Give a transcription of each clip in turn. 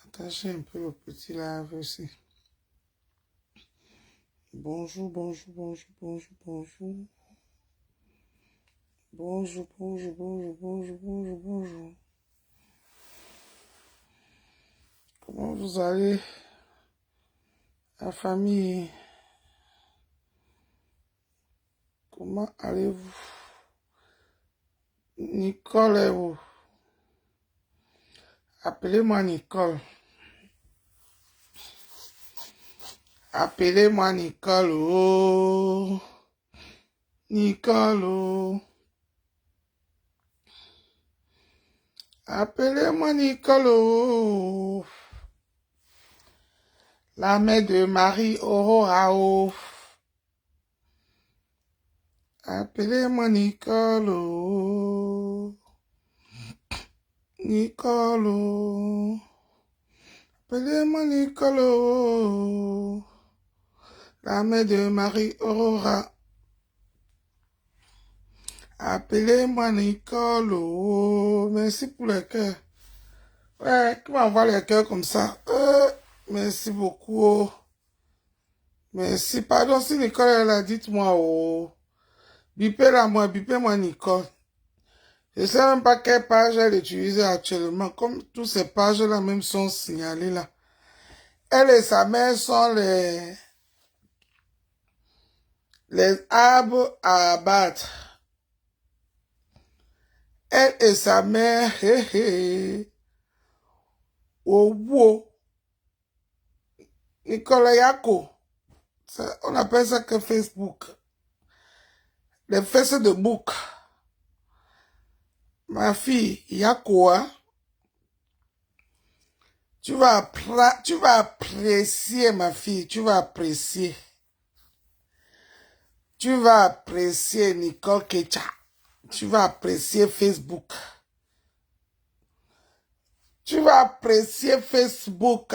Attachez un peu le petit lave aussi. Bonjour, bonjour, bonjour, bonjour, bonjour. Bonjour, bonjour, bonjour, bonjour, bonjour, bonjour. Comment vous allez, la famille? Comment allez-vous? Nicole est où? Appelez-moi Nicole. Appelez-moi Nicole. Oh. Nicole. Oh. Appelez-moi Nicole. Oh. La mère de Marie Aurora. Oh. Appelez-moi Nicole. Oh. Nicole. Oh. Appelez-moi Nicole. Oh. La mère de Marie Aurora. Appelez-moi Nicole. Oh. Merci pour le cœur. Ouais, qui m'envoie les cœurs comme ça? Merci beaucoup. Oh. Merci. Pardon si Nicole est là, dites-moi. Oh. Bipez-la moi, bipez-moi Nicole. Je ne sais même pas quelle page elle utilise actuellement. Comme toutes ces pages-là même sont signalées là. Elle et sa mère sont les arbres à abattre. Elle et sa mère, au bout. Nicolas Yako. On appelle ça que Facebook. Les fesses de bouc. Ma fille, Yako, hein? Tu vas apprécier, ma fille. Tu vas apprécier. Tu vas apprécier Nicole Kecha. Tu vas apprécier Facebook. Tu vas apprécier Facebook.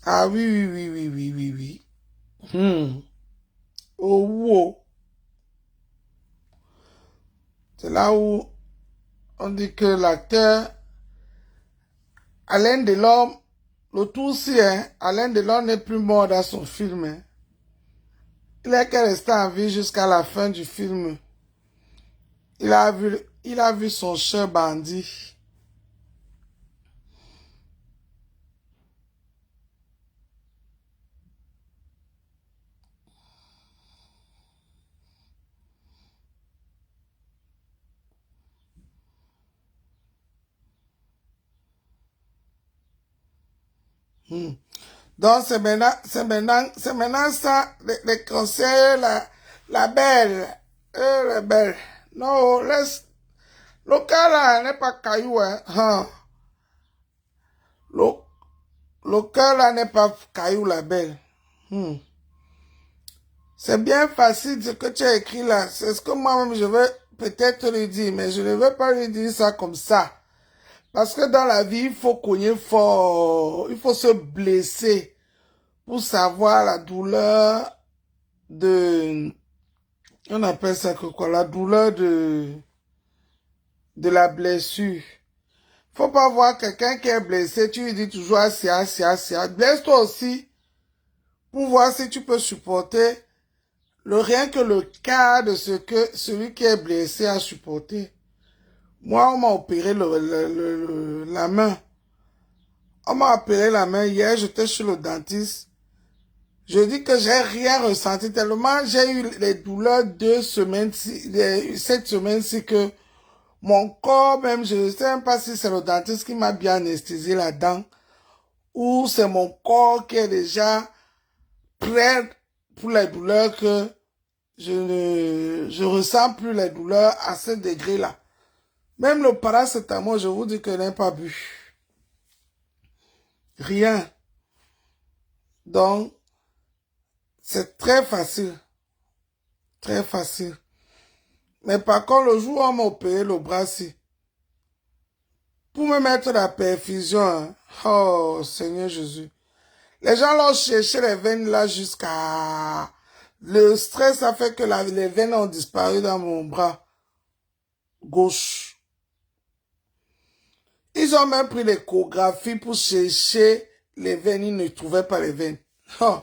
Ah oui, oui, oui, oui, oui, oui, oui. Oh, wow. C'est là où on dit que l'acteur Alain Delon, le tout aussi, hein, Alain Delon n'est plus mort dans son film. Hein. Il est qu'à rester en vie jusqu'à la fin du film. Il a vu son cher bandit. Donc c'est maintenant ça, les conseils, la belle, la belle. Non, laisse, le cas là n'est pas caillou, hein. Hein. Le, le cas là n'est pas caillou, la belle. C'est bien facile ce que tu as écrit là. C'est ce que moi-même je vais peut-être lui dire, mais je ne vais pas lui dire ça comme ça. Parce que dans la vie, il faut cogner fort, il faut se blesser pour savoir la douleur de... On appelle ça que quoi? La douleur de la blessure. Faut pas voir quelqu'un qui est blessé, tu lui dis toujours assis, assis, assis. Blesse-toi aussi pour voir si tu peux supporter rien que le cas de ce que celui qui est blessé a supporté. Moi, on m'a opéré la main. On m'a opéré la main hier, j'étais chez le dentiste. Je dis que j'ai rien ressenti tellement j'ai eu les douleurs 2 semaines, cette semaine-ci que mon corps même, je ne sais même pas si c'est le dentiste qui m'a bien anesthésié la dent ou c'est mon corps qui est déjà prêt pour les douleurs que je ressens plus les douleurs à ce degré-là. Même le paracétamol, je vous dis que je n'ai pas bu. Rien. Donc, c'est très facile. Très facile. Mais par contre, le jour où on m'a opéré le bras-ci, pour me mettre la perfusion, hein, oh Seigneur Jésus, les gens l'ont cherché les veines là jusqu'à Le stress a fait que les veines ont disparu dans mon bras gauche. Ils ont même pris l'échographie pour chercher les veines. Ils ne trouvaient pas les veines. Oh,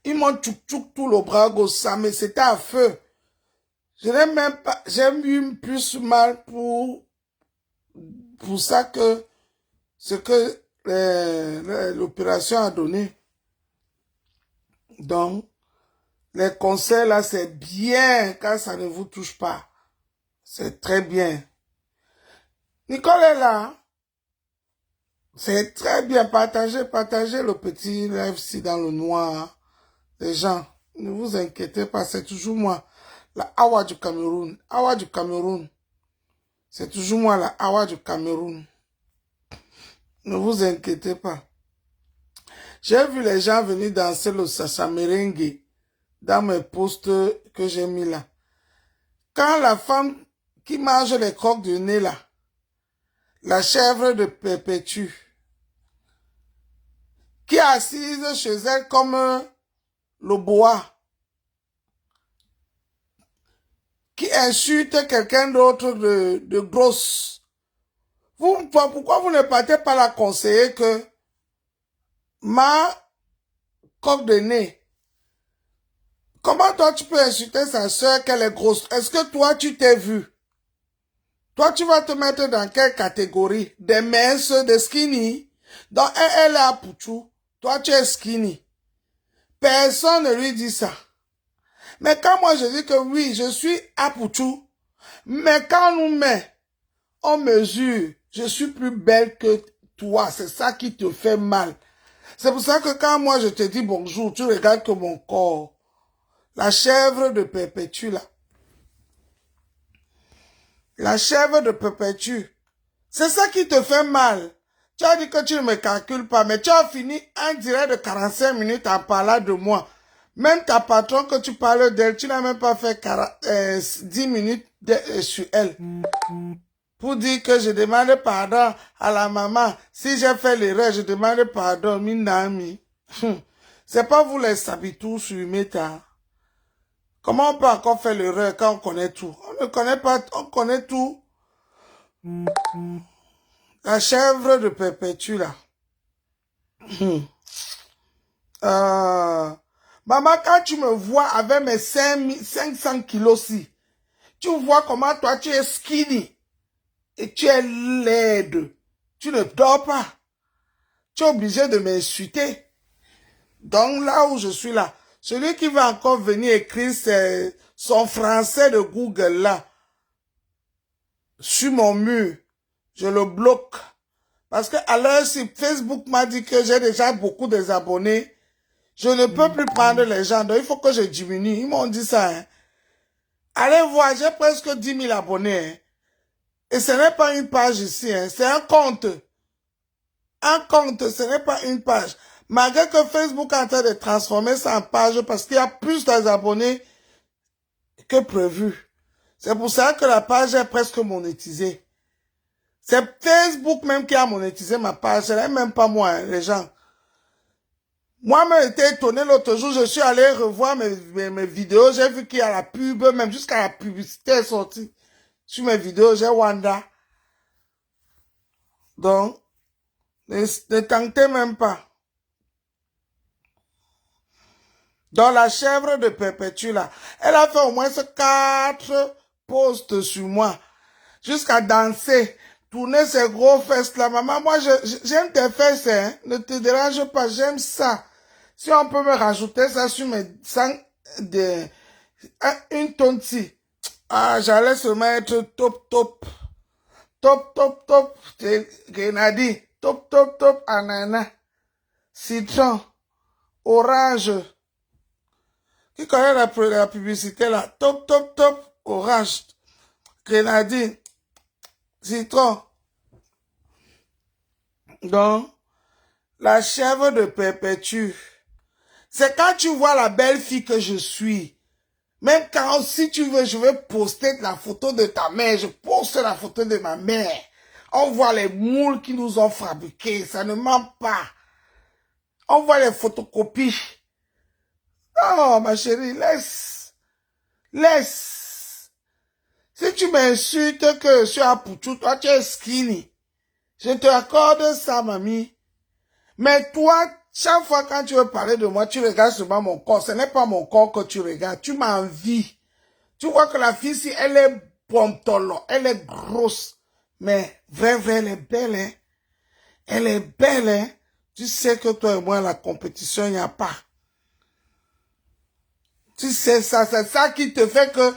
ils m'ont tchouk tout le bras gauche, ça, mais c'était à feu. Je n'ai même pas, j'ai eu plus mal pour ça que ce que l'opération a donné. Donc, les conseils là, c'est bien quand ça ne vous touche pas. C'est très bien. Nicole est là. C'est très bien. Partagez le petit live-ci dans le noir. Les gens, ne vous inquiétez pas, c'est toujours moi. La Awa du Cameroun. Awa du Cameroun. C'est toujours moi, la Awa du Cameroun. Ne vous inquiétez pas. J'ai vu les gens venir danser le Sacha Merengue dans mes posts que j'ai mis là. Quand la femme qui mange les croques de nez là, la chèvre de Perpétue, qui est assise chez elle comme le bois, qui insulte quelqu'un d'autre de grosse. Pourquoi vous ne partez pas la conseiller que ma coque de nez, comment toi tu peux insulter sa soeur qu'elle est grosse? Est-ce que toi tu t'es vu? Toi tu vas te mettre dans quelle catégorie? Des minces, des skinny? Donc elle est à Pouchou, toi tu es skinny. Personne ne lui dit ça. Mais quand moi je dis que oui, je suis à Pouchou, mais quand on nous met en mesure, je suis plus belle que toi, c'est ça qui te fait mal. C'est pour ça que quand moi je te dis bonjour, tu regardes que mon corps. La chèvre de Perpétue là. La chèvre de Perpétue. C'est ça qui te fait mal. Tu as dit que tu ne me calcules pas, mais tu as fini un direct de 45 minutes en parlant de moi. Même ta patron que tu parles d'elle, tu n'as même pas fait 10 minutes sur elle. Pour dire que je demande pardon à la maman. Si j'ai fait l'erreur, je demande pardon, Minami. C'est pas vous les sabitous sur Meta. Comment on peut encore faire l'erreur quand on connaît tout? On ne connaît pas, on connaît tout. La chèvre de Perpétue, là. Maman, quand tu me vois avec mes 500 kilos-ci, tu vois comment toi tu es skinny et tu es laide. Tu ne dors pas. Tu es obligé de m'insulter. Donc là où je suis là, celui qui va encore venir écrire son français de Google là, sur mon mur, je le bloque. Parce que à l'heure, si Facebook m'a dit que j'ai déjà beaucoup de abonnés, je ne peux plus prendre les gens. Donc il faut que je diminue. Ils m'ont dit ça. Hein. Allez voir, j'ai presque 10 000 abonnés. Hein. Et ce n'est pas une page ici. Hein. C'est un compte. Un compte, ce n'est pas une page. Malgré que Facebook est en train de transformer ça en page parce qu'il y a plus d'abonnés que prévu. C'est pour ça que la page est presque monétisée. C'est Facebook même qui a monétisé ma page. Ce n'est même pas moi, hein, les gens. Moi, j'ai été étonné l'autre jour. Je suis allé revoir mes vidéos. J'ai vu qu'il y a la pub, même jusqu'à la publicité est sortie. Sur mes vidéos, j'ai Wanda. Donc, ne tentez même pas. Dans la chèvre de Perpétue, là, elle a fait au moins 4 posts sur moi. Jusqu'à danser, tourner ses gros fesses là. Maman, moi, j'aime tes fesses, hein. Ne te dérange pas, j'aime ça. Si on peut me rajouter ça sur mes une tonti. Ah, j'allais se mettre top, top. Top, top, top. Grenadine. Top, top, top. Ananas. Citron. Orange. Qui connaît la publicité là? Top, top, top. Orange. Grenadine. Citron. Donc, la chèvre de Perpétue. C'est quand tu vois la belle fille que je suis. Même quand, si tu veux, je vais poster la photo de ta mère. Je poste la photo de ma mère. On voit les moules qui nous ont fabriqués. Ça ne ment pas. On voit les photocopies. Non, ma chérie, laisse. Laisse. Si tu m'insultes que je suis à Poutou, toi tu es skinny. Je te accorde ça, mamie. Mais toi, chaque fois quand tu veux parler de moi, tu regardes seulement mon corps. Ce n'est pas mon corps que tu regardes. Tu m'envies. Tu vois que la fille, si elle est pontolo, elle est grosse. Mais vrai, elle est belle, hein. Elle est belle, hein. Tu sais que toi et moi, la compétition, il n'y a pas. Tu sais ça, c'est ça qui te fait que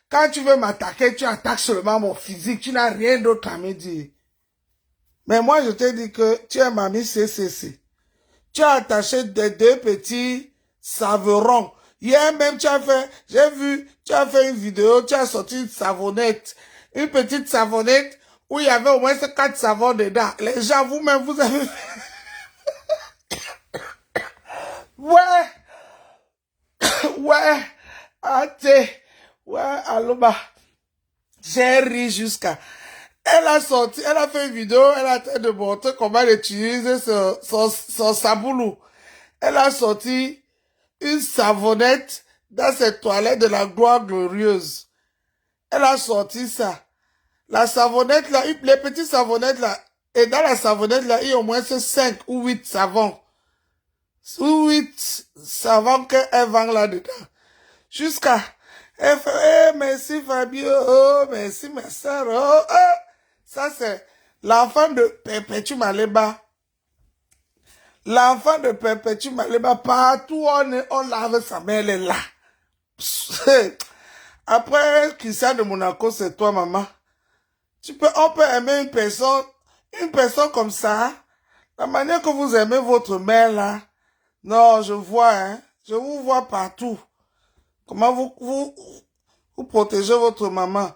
quand tu veux m'attaquer, tu attaques seulement mon physique. Tu n'as rien d'autre à me dire. Mais moi, je te dis que tu es mamie CCC. Tu as attaché des deux petits saverons. Hier même, tu as fait, j'ai vu, tu as fait une vidéo, tu as sorti une savonnette. Une petite savonnette où il y avait au moins 4 savons dedans. Les gens, vous-même, vous avez fait. Ouais, ouais, attends, ouais, aloba. J'ai ri jusqu'à. Elle a sorti, elle a fait une vidéo, elle a train de montrer comment elle utilise son saboulou. Elle a sorti une savonnette dans ses toilettes de la gloire glorieuse. Elle a sorti ça. La savonnette là, les petites savonnettes là, et dans la savonnette là, il y a au moins 5 ou 8 savons. Ou 8 savons qu'elle vend là-dedans. Jusqu'à, elle fait, merci Fabio, oh, merci ma soeur, oh, oh. Ça c'est l'enfant de Perpétue Maleba. L'enfant de Perpétue Maleba, partout on lave sa main, elle est là. Après, Christian de Monaco, c'est toi, maman. On peut aimer une personne comme ça. La manière que vous aimez votre mère, là. Non, je vois, hein. Je vous vois partout. Comment vous protégez votre maman.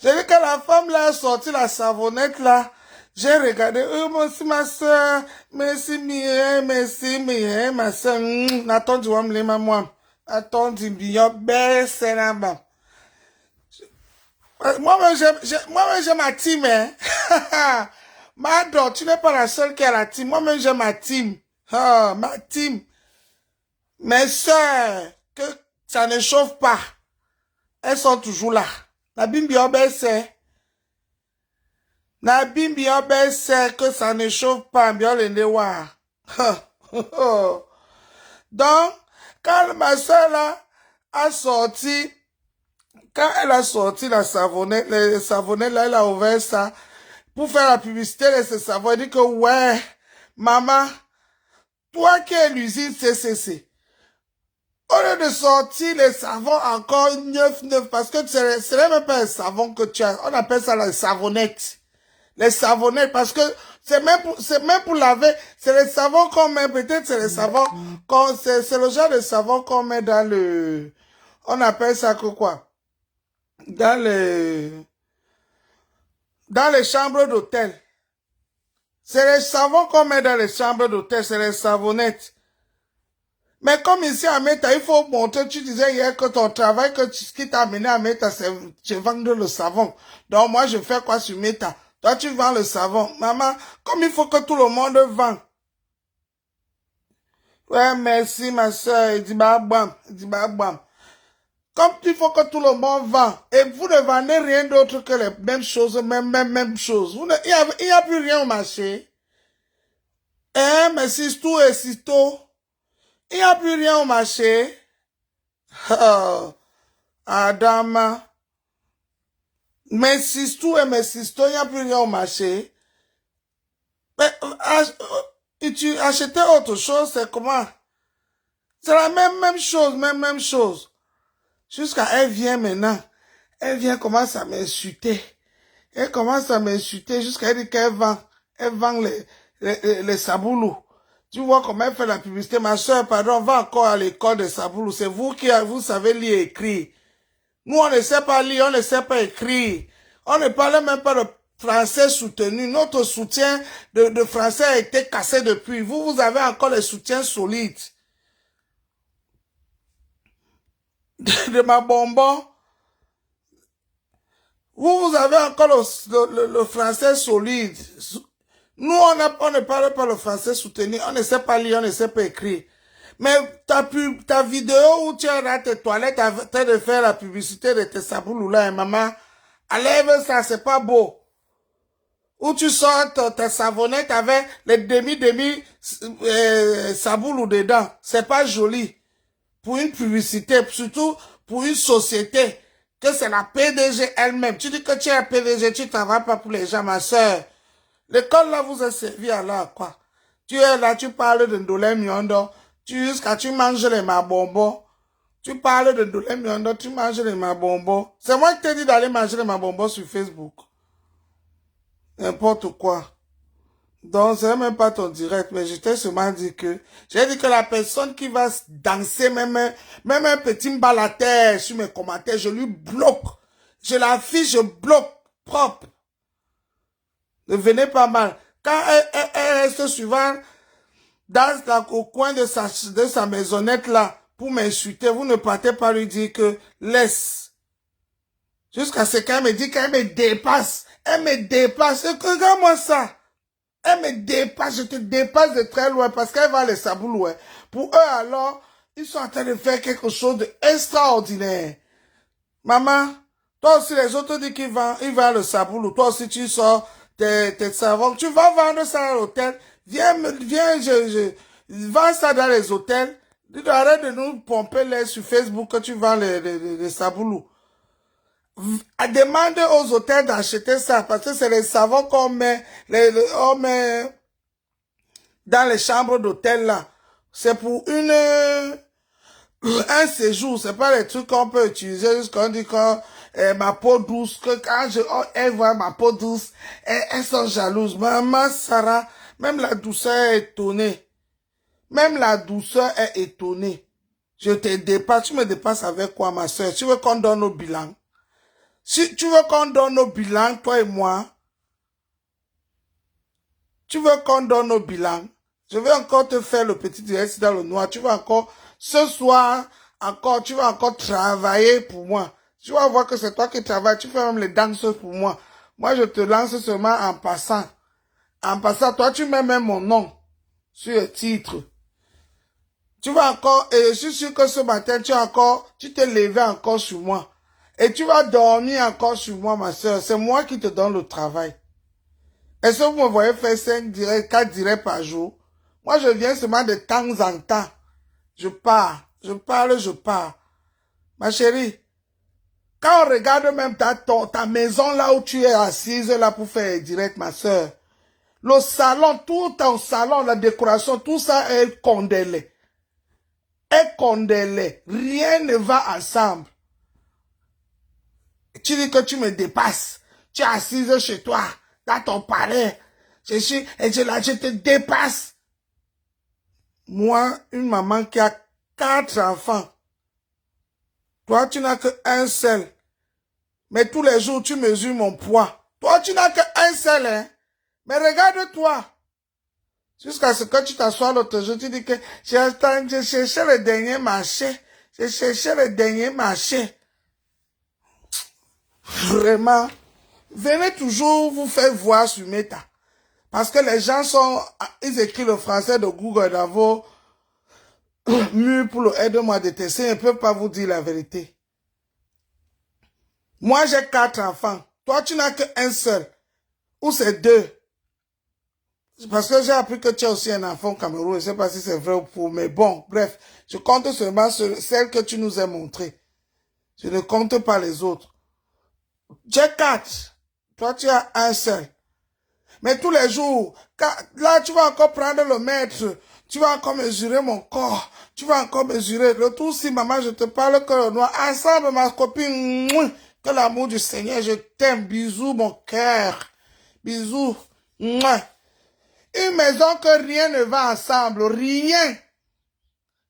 J'ai vu que la femme, là, a sorti la savonnette, là. J'ai regardé, merci ma soeur, merci Mien, ma soeur, attends, tu vas me l'aimer, moi. Attends, tu bien, belle, c'est là-bas. Moi-même, j'ai ma team, hein. Madon, tu n'es pas la seule qui a la team. Moi-même, j'ai ma team. Ah, ma team. Mes soeurs, que ça ne chauffe pas. Elles sont toujours là. La bimbi c'est. La bimbi c'est que ça ne chauffe pas. Bien le newa. Donc, quand ma soeur là a sorti, quand elle a sorti la savonnette, les savonnettes là, elle a ouvert ça pour faire la publicité de ce savon. Elle dit que ouais, maman, toi qui es l'usine CCC, au lieu de sortir les savons encore neuf, parce que ce n'est même pas un savon que tu as, on appelle ça les savonnettes. Les savonnettes, parce que c'est même pour laver, c'est les savons qu'on met, peut-être c'est les savons, c'est le genre de savon qu'on met dans le, on appelle ça que quoi? Dans les chambres d'hôtel. C'est les savons qu'on met dans les chambres d'hôtel, c'est les savonnettes. Mais comme ici à Meta, il faut montrer, tu disais hier que ton travail, ce qui t'a amené à Meta, c'est de vendre le savon. Donc moi, je fais quoi sur Meta? Toi, tu vends le savon. Maman, comme il faut que tout le monde vende. Ouais, merci ma soeur. Il dit bam. Comme il faut que tout le monde vend. Et vous ne vendez rien d'autre que les mêmes choses, même choses. Il n'y a plus rien au marché. Mais c'est tout et c'est tout. Il n'y a plus rien au marché. Oh, Adama. Mais si tout et mes sisters, il n'y a plus rien au marché. Mais tu achetais autre chose, c'est comment? C'est la même chose. Jusqu'à elle vient maintenant. Elle vient commence à m'insulter. Elle commence à m'insulter jusqu'à elle dit qu'elle vend. Elle vend les saboulous. Tu vois comment elle fait la publicité. Ma soeur, pardon, va encore à l'école de saboulous. C'est vous qui vous savez lire et écrire. Nous, on ne sait pas lire, on ne sait pas écrire. On ne parle même pas de français soutenu. Notre soutien de français a été cassé depuis. Vous avez encore les soutiens solides. De ma bonbon. Vous avez encore le français solide. Nous, on ne parle pas le français soutenu. On ne sait pas lire, on ne sait pas écrire. Mais ta vidéo où tu es dans tes toilettes en train de faire la publicité de tes saboulous là, maman, enlève ça, c'est pas beau. Où tu sors ta savonnette avec les demi saboulous dedans, c'est pas joli. Pour une publicité, surtout pour une société, que c'est la PDG elle-même. Tu dis que tu es un PDG, tu ne travailles pas pour les gens, ma soeur. L'école là vous a servi à là, quoi. Tu es là, tu parles de Ndolé Miondo, jusqu'à tu manges les mabonbons. Tu parles de Ndolé Miondo, tu manges les mabonbons. C'est moi qui t'ai dit d'aller manger les mabonbons sur Facebook. N'importe quoi. Donc, c'est même pas ton direct, mais je t'ai seulement dit que, j'ai dit que la personne qui va danser, même un petit mbal à terre sur mes commentaires, je lui bloque. Je l'affiche, je bloque, propre. Ne venez pas mal. Quand elle reste souvent au coin de sa maisonnette là, pour m'insulter, vous ne partez pas lui dire que laisse. Jusqu'à ce qu'elle me dit qu'elle me dépasse. Elle me dépasse. Regarde-moi ça. Elle me dépasse, je te dépasse de très loin parce qu'elle va les saboulous. Ouais. Pour eux alors, ils sont en train de faire quelque chose d'extraordinaire. Maman, toi aussi les autres disent qu'ils vendent le saboulou. Toi aussi tu sors tes savons. Tu vas vendre ça à l'hôtel. Viens, vends ça dans les hôtels. Arrête de nous pomper les sur Facebook que tu vends les saboulous. Demande aux hôtels d'acheter ça parce que c'est les savons qu'on met, on met dans les chambres d'hôtel là. C'est pour un séjour, c'est pas les trucs qu'on peut utiliser jusqu'à dit quand ma peau douce, que quand elle voit ma peau douce, elles sont jalouses. Maman Sarah, même la douceur est étonnée. Même la douceur est étonnée. Je te dépasse, tu me dépasses avec quoi ma soeur? Tu veux qu'on donne nos bilans? Si tu veux qu'on donne nos bilans, toi et moi, tu veux qu'on donne nos bilans, je vais encore te faire le petit direct dans le noir. Tu vas encore, ce soir, tu vas encore travailler pour moi. Tu vas voir que c'est toi qui travailles. Tu fais même les danses pour moi. Moi, je te lance seulement en passant. En passant, toi, tu mets même mon nom sur le titre. Tu vas encore, et je suis sûr que ce matin, tu t'es levé encore sur moi. Et tu vas dormir encore sur moi, ma soeur. C'est moi qui te donne le travail. Est-ce que vous me voyez faire 5 directs, 4 directs par jour? Moi, je viens seulement de temps en temps. Je pars. Je parle, je pars. Ma chérie, quand on regarde même ta maison là où tu es assise là pour faire un direct, ma soeur, le salon, tout ton salon, la décoration, tout ça est condamné. Est condamné. Rien ne va ensemble. Tu dis que tu me dépasses. Tu es assise chez toi, dans ton palais. Je te dépasse. Moi, une maman qui a 4 enfants. Toi, tu n'as qu'un seul. Mais tous les jours, tu mesures mon poids. Toi, tu n'as qu'un seul, hein. Mais regarde-toi. Jusqu'à ce que tu t'assois l'autre jour, tu dis que je cherchais le dernier marché. Je cherchais le dernier marché. Vraiment, venez toujours vous faire voir sur Meta. Parce que les gens ils écrivent le français de Google dans vos murs pour le aide-moi de tester. Ils ne peuvent pas vous dire la vérité. Moi, j'ai 4 enfants. Toi, tu n'as qu'un seul. Ou c'est 2. Parce que j'ai appris que tu as aussi un enfant au Cameroun. Je ne sais pas si c'est vrai ou faux. Mais bon, bref. Je compte seulement sur celle que tu nous as montrée. Je ne compte pas les autres. J'ai 4. Toi, tu as un seul. Mais tous les jours, là, tu vas encore prendre le mètre. Tu vas encore mesurer mon corps. Tu vas encore mesurer. Le tout, si maman, je te parle que le noir. Ensemble, ma copine, que l'amour du Seigneur, je t'aime. Bisous, mon cœur. Bisous. Mouah. Une maison que rien ne va ensemble. Rien.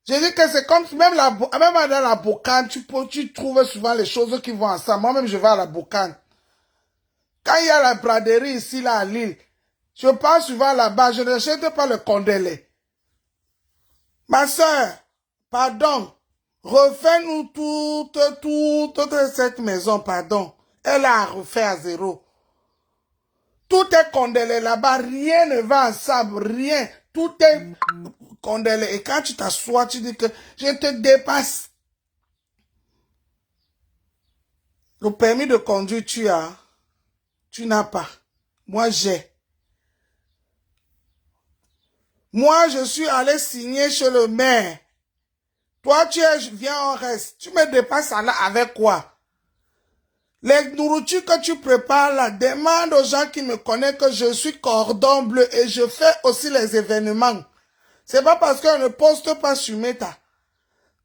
Je dis que c'est comme même dans la bocane, tu trouves souvent les choses qui vont ensemble. Moi-même, je vais à la bocane. Quand il y a la braderie ici, là, à Lille, je passe souvent là-bas, je n'achète pas le condélé. Ma soeur, pardon, refais-nous toute cette maison, pardon. Elle a refait à zéro. Tout est condamné là-bas, rien ne va ensemble, rien. Tout est condamnes. Et quand tu t'assois, tu dis que je te dépasse. Le permis de conduire, tu as. Tu n'as pas. Moi, j'ai. Moi, je suis allé signer chez le maire. Toi, viens, on reste. Tu me dépasses là avec quoi? Les nourritures que tu prépares là, demande aux gens qui me connaissent que je suis cordon bleu et je fais aussi les événements. C'est pas parce qu'on ne poste pas sur Meta.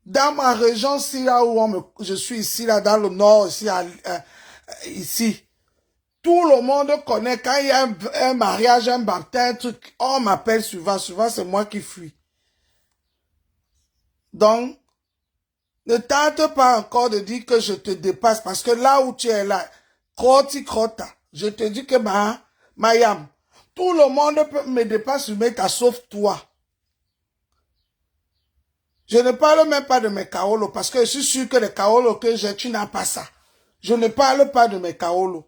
Dans ma région, ici, là où je suis ici, là, dans le nord, ici, ici. Tout le monde connaît quand il y a un mariage, un baptême, un truc, on m'appelle souvent. Souvent, c'est moi qui fuis. Donc, ne tente pas encore de dire que je te dépasse parce que là où tu es là, crota, je te dis que Mayam, tout le monde me dépasse sur Meta sauf toi. Je ne parle même pas de mes kaolos parce que je suis sûr que les kaolos que j'ai, tu n'as pas ça. Je ne parle pas de mes kaolos.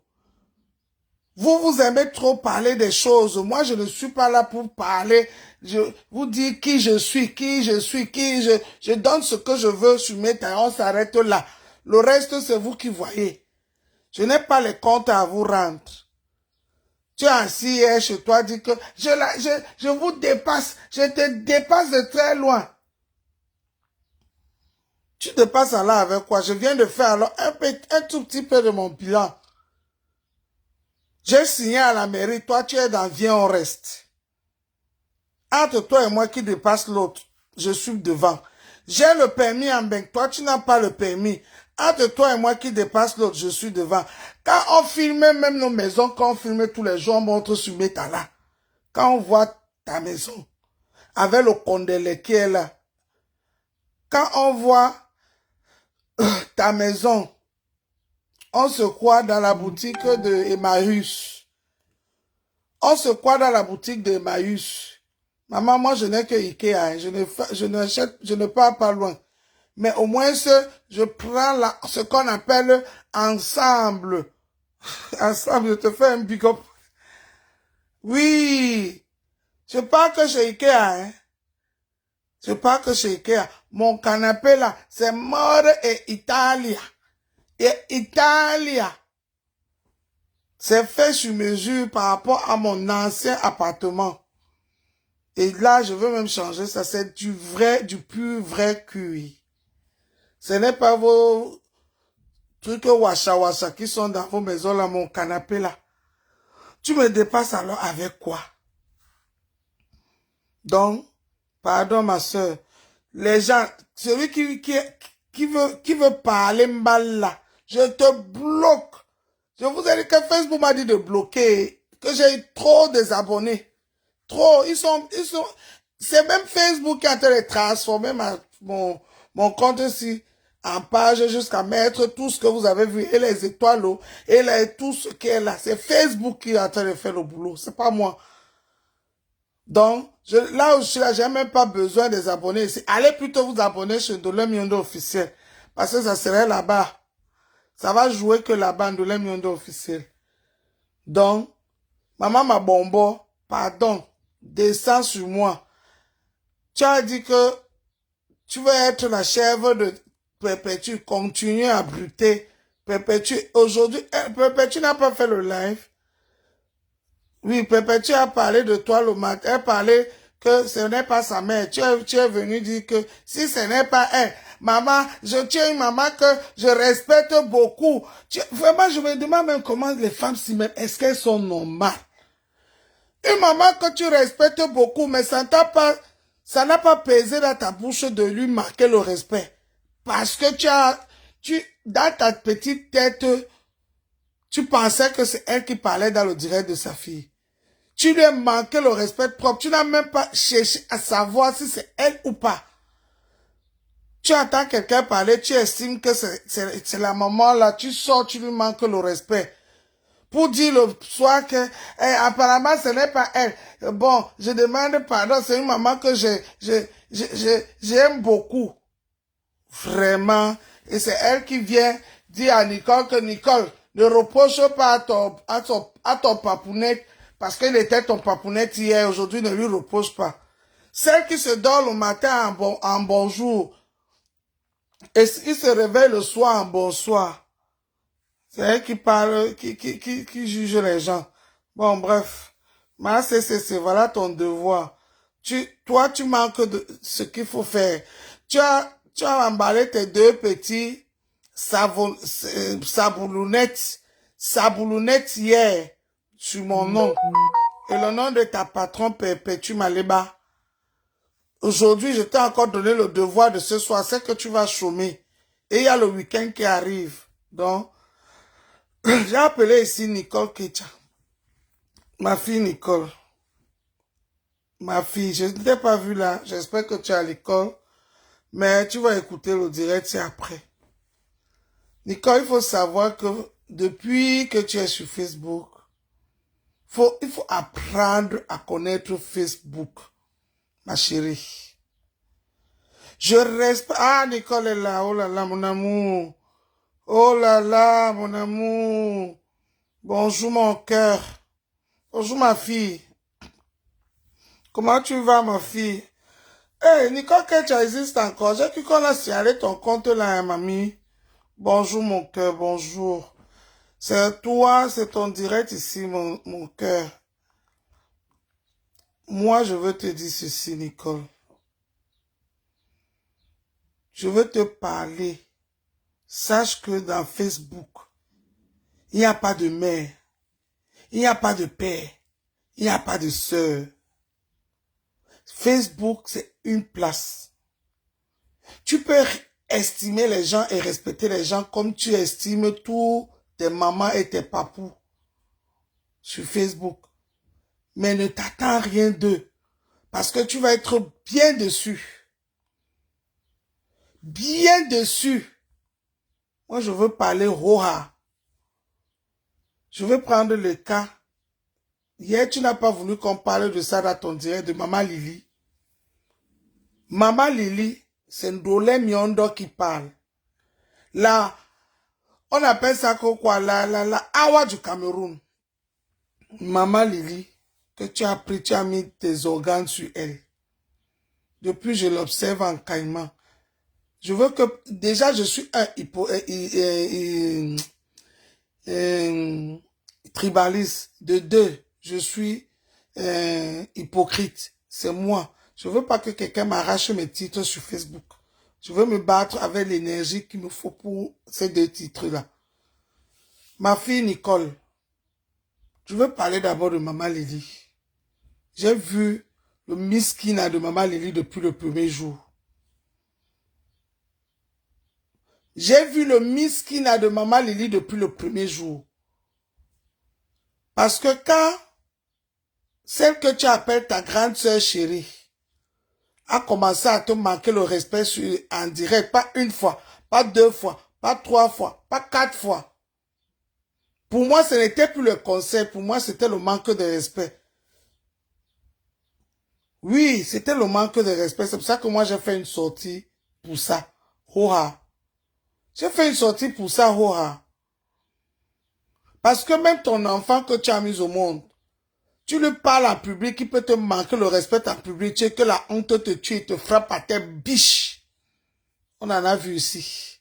Vous aimez trop parler des choses. Moi, je ne suis pas là pour parler. Je vous dis qui je suis. Je donne ce que je veux sur mes tailles. On s'arrête là. Le reste, c'est vous qui voyez. Je n'ai pas les comptes à vous rendre. Tu es assis chez toi, dis que je vous dépasse. Je te dépasse de très loin. Tu te passes là avec quoi? Je viens de faire alors un tout petit peu de mon bilan. J'ai signé à la mairie, toi tu es dans viens on reste. Entre toi et moi qui dépasse l'autre, je suis devant. J'ai le permis en banque, toi tu n'as pas le permis. Entre toi et moi qui dépasse l'autre, je suis devant. Quand on filmait même nos maisons, quand on filmait tous les jours, on montre sur Meta là. Quand on voit ta maison, avec le condélé qui est là. Quand on voit ta maison, on se croit dans la boutique de Emmaüs. On se croit dans la boutique de Emmaüs. Maman, moi, je n'ai que Ikea. Hein. Je ne pars pas loin. Mais au moins, je prends ce qu'on appelle ensemble. Ensemble, je te fais un big up. Oui. Je pars que chez Ikea. Hein. Je pars que chez Ikea. Mon canapé là, c'est Mode et Italia. Et Italia. C'est fait sur mesure par rapport à mon ancien appartement. Et là, je veux même changer ça. C'est du pur vrai cuir. Ce n'est pas vos trucs washa qui sont dans vos maisons là, mon canapé là. Tu me dépasses alors avec quoi? Donc, pardon ma soeur. Les gens, celui qui veut parler mal là, je te bloque. Je vous ai dit que Facebook m'a dit de bloquer, que j'ai trop des abonnés. Trop, c'est même Facebook qui a en train de transformer mon compte ici en page jusqu'à mettre tout ce que vous avez vu et les étoiles et tout ce qui est là. C'est Facebook qui est en train de faire le boulot, c'est pas moi. Donc, là où je suis là, j'ai même pas besoin des abonnés ici. Allez plutôt vous abonner chez Ndolé Miondo officiel parce que ça serait là-bas. Ça va jouer que là-bas, Ndolé Miondo officiel. Donc, maman ma bombo, pardon, descends sur moi. Tu as dit que tu veux être la chèvre de Perpétue, continue à bruter. Perpétue, aujourd'hui, Perpétue n'a pas fait le live. Oui, Perpétue a parlé de toi le matin. Elle a parlé que ce n'est pas sa mère. Tu es venu dire que si ce n'est pas elle, maman, tu es une maman que je respecte beaucoup. Vraiment, je me demande même comment les femmes s'y mettent. Est-ce qu'elles sont normales? Une maman que tu respectes beaucoup, mais ça n'a pas pesé dans ta bouche de lui marquer le respect. Parce que dans ta petite tête, tu pensais que c'est elle qui parlait dans le direct de sa fille. Tu lui as manqué le respect propre. Tu n'as même pas cherché à savoir si c'est elle ou pas. Tu entends quelqu'un parler, tu estimes que c'est la maman là, tu sors, tu lui manques le respect. Pour dire le soir que apparemment ce n'est pas elle. Bon, je demande pardon, c'est une maman que j'aime beaucoup. Vraiment. Et c'est elle qui vient dire à Nicole que Nicole, ne reproche pas à ton papounette parce qu'il était ton papounette hier, aujourd'hui ne lui reproche pas. Celle qui se dort le matin en bonjour et qui se réveille le soir en bonsoir. C'est elle qui parle, qui juge les gens. Bon, bref. Ma c'est voilà ton devoir. Toi, tu manques de ce qu'il faut faire. Tu as emballé tes deux petits saboulounettes hier sur mon nom. Et le nom de ta patronne Perpétue Maléba. Aujourd'hui, je t'ai encore donné le devoir de ce soir. C'est que tu vas chômer. Et il y a le week-end qui arrive. Donc, j'ai appelé ici Nicole Kecha. Ma fille Nicole. Ma fille, je ne t'ai pas vue là. J'espère que tu es à l'école. Mais tu vas écouter le direct après. Nicole, il faut savoir que depuis que tu es sur Facebook, il faut apprendre à connaître Facebook, ma chérie. Je respecte... Ah, Nicole est là. Oh là là, mon amour. Oh là là, mon amour. Bonjour, mon cœur. Bonjour, ma fille. Comment tu vas, ma fille? Hey, Nicole Kecha existe encore. J'ai cru qu'on a signalé ton compte là, hein, mamie. Bonjour, mon cœur, bonjour. C'est toi, c'est ton direct ici, mon cœur. Moi, je veux te dire ceci, Nicole. Je veux te parler. Sache que dans Facebook, il n'y a pas de mère. Il n'y a pas de père. Il n'y a pas de sœur. Facebook, c'est une place. Tu peux estimer les gens et respecter les gens comme tu estimes tous tes mamans et tes papous sur Facebook. Mais ne t'attends rien d'eux. Parce que tu vas être bien dessus. Bien dessus. Moi, je veux parler Roha. Je veux prendre le cas. Hier, tu n'as pas voulu qu'on parle de ça dans ton direct de Maman Lily. Maman Lily, c'est Ndolé Miondo qui parle. Là, on appelle ça quoi? La Awa du Cameroun. Maman Lily, que tu as pris, tu as mis tes organes sur elle. Depuis, je l'observe en caïman. Je veux que, déjà, je suis un tribaliste. De deux, je suis hypocrite. C'est moi. Je veux pas que quelqu'un m'arrache mes titres sur Facebook. Je veux me battre avec l'énergie qu'il me faut pour ces deux titres-là. Ma fille Nicole, je veux parler d'abord de Maman Lily. J'ai vu le miskina de Maman Lily depuis le premier jour. J'ai vu le miskina de Maman Lily depuis le premier jour. Parce que quand celle que tu appelles ta grande sœur chérie a commencé à te manquer le respect en direct, pas une fois, pas deux fois, pas trois fois, pas quatre fois. Pour moi, ce n'était plus le conseil, pour moi, c'était le manque de respect. Oui, c'était le manque de respect. C'est pour ça que moi, j'ai fait une sortie pour ça. Hoha. J'ai fait une sortie pour ça, hoha. Parce que même ton enfant que tu as mis au monde, tu lui parles en public, il peut te manquer le respect en public, tu sais que la honte te tue, il te frappe à tes biches. On en a vu ici.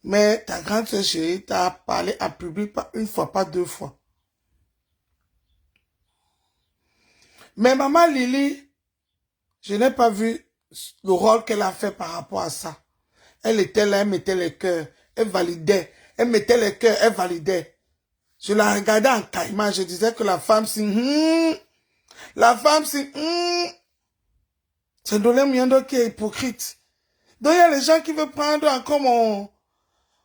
Mais ta grande sœur chérie t'a parlé en public pas une fois, pas deux fois. Mais Maman Lily, je n'ai pas vu le rôle qu'elle a fait par rapport à ça. Elle était là, elle mettait les cœurs, elle validait. Elle mettait les cœurs, elle validait. Je la regardais en caïman, je disais que la femme, c'est... la femme, c'est... c'est Ndolé Miondo qui est hypocrite. Donc il y a les gens qui veulent prendre encore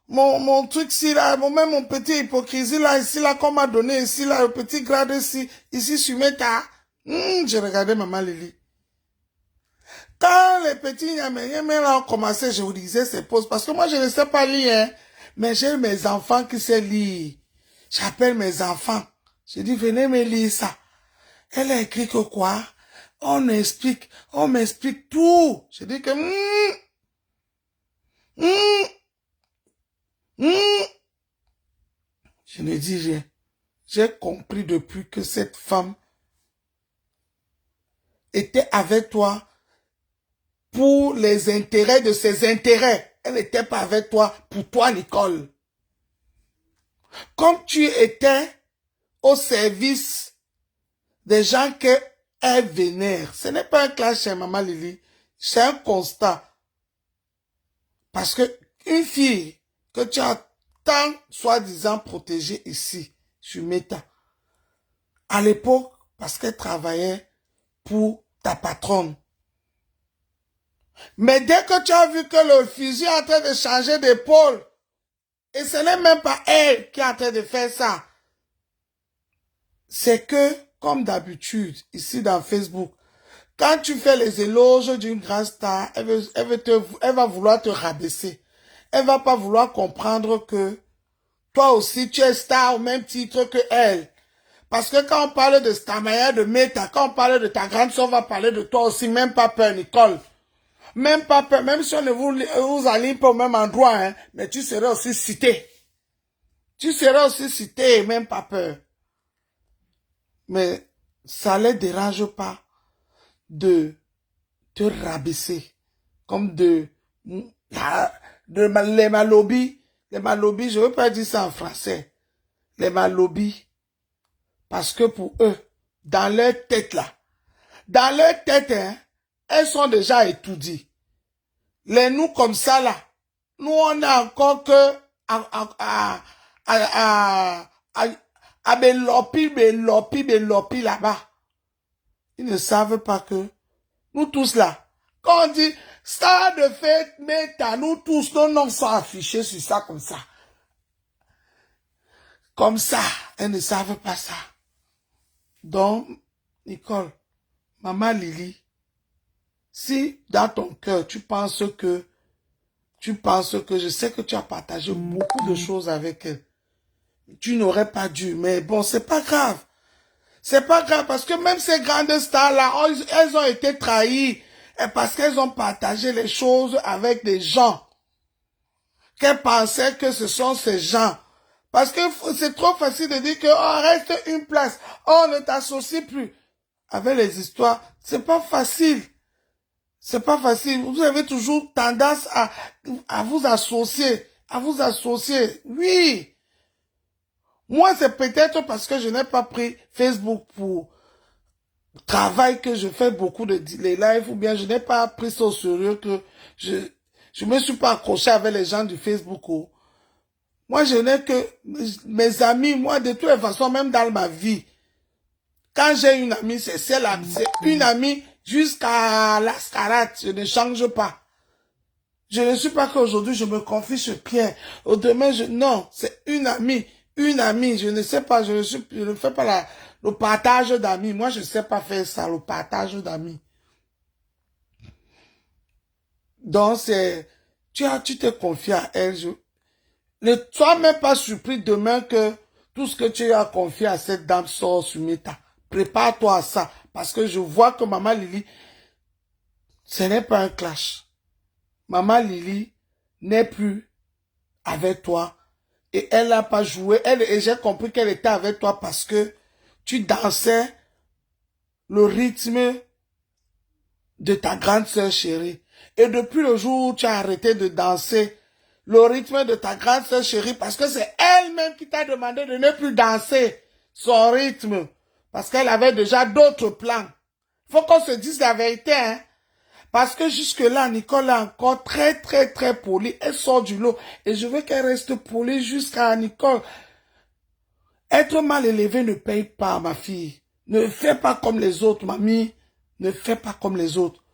mon truc ici, là, même mon petit hypocrisie là, ici, là, qu'on m'a donné ici, là, le petit grade ici sur mes tas. Je regardais Maman Lily. Quand les petits Yamé là ont commencé, je vous disais ces pauses, parce que moi je ne sais pas lire, hein, mais j'ai mes enfants qui savent lire. J'appelle mes enfants. Je dis, venez me lire ça. Elle a écrit que quoi? On m'explique tout. Je dis que, je ne dis rien. J'ai compris depuis que cette femme était avec toi pour les intérêts de ses intérêts. Elle n'était pas avec toi pour toi, Nicole. Comme tu étais au service des gens qu'elle vénère, ce n'est pas un clash chez Maman Lily, c'est un constat. Parce que une fille que tu as tant soi-disant protégée ici, sur Meta, à l'époque, parce qu'elle travaillait pour ta patronne. Mais dès que tu as vu que le fusil est en train de changer d'épaule, et ce n'est même pas elle qui est en train de faire ça, c'est que, comme d'habitude, ici dans Facebook, quand tu fais les éloges d'une grande star, elle va vouloir te rabaisser. Elle va pas vouloir comprendre que toi aussi, tu es star au même titre que elle. Parce que quand on parle de Starmaya, de Meta, quand on parle de ta grande soeur, on va parler de toi aussi. Même pas peur, Nicole. Même pas peur. Même si on ne vous aligne pas au même endroit, hein, mais tu seras aussi cité. Tu seras aussi cité, même pas peur. Mais ça ne les dérange pas de te rabaisser. Comme les malobis. Les malobis, je ne veux pas dire ça en français. Les malobis. Parce que pour eux, dans leur tête là, hein, elles sont déjà étudiées. Les nous comme ça là, nous on a encore que belopi là-bas. Ils ne savent pas que nous tous là, quand on dit star de fête, Meta, nous tous, nos noms sont affichés sur ça comme ça. Comme ça, elles ne savent pas ça. Donc, Nicole, Maman Lily, si dans ton cœur, tu penses que je sais que tu as partagé beaucoup de choses avec elle, tu n'aurais pas dû, mais bon, c'est pas grave. C'est pas grave parce que même ces grandes stars-là, elles ont été trahies parce qu'elles ont partagé les choses avec des gens qu'elles pensaient que ce sont ces gens. Parce que c'est trop facile de dire que reste une place, on ne t'associe plus. Avec les histoires, c'est pas facile. C'est pas facile. Vous avez toujours tendance à vous associer. À vous associer. Oui. Moi, c'est peut-être parce que je n'ai pas pris Facebook pour travail que je fais beaucoup de les lives ou bien je n'ai pas pris ça au sérieux que je me suis pas accroché avec les gens du Facebook. Oh. Moi, je n'ai que mes amis, moi, de toutes les façons, même dans ma vie, quand j'ai une amie, c'est celle-là, c'est une amie jusqu'à la scarade, je ne change pas. Je ne suis pas qu'aujourd'hui, je me confie sur Pierre. Au demain, non, c'est une amie, je ne sais pas, je ne fais pas le partage d'amis. Moi, je ne sais pas faire ça, le partage d'amis. Donc, tu te confies à elle. Ne sois même pas surpris demain que tout ce que tu as confié à cette dame sort sur Meta. Prépare-toi à ça. Parce que je vois que Maman Lily, ce n'est pas un clash. Maman Lily n'est plus avec toi. Et elle n'a pas joué. Et j'ai compris qu'elle était avec toi parce que tu dansais le rythme de ta grande sœur chérie. Et depuis le jour où tu as arrêté de danser le rythme de ta grande sœur chérie, parce que c'est elle-même qui t'a demandé de ne plus danser son rythme, parce qu'elle avait déjà d'autres plans. Faut qu'on se dise la vérité, hein. Parce que jusque-là, Nicole est encore très, très, très polie. Elle sort du lot. Et je veux qu'elle reste polie jusqu'à Nicole. Être mal élevé ne paye pas, ma fille. Ne fais pas comme les autres, mamie. Ne fais pas comme les autres.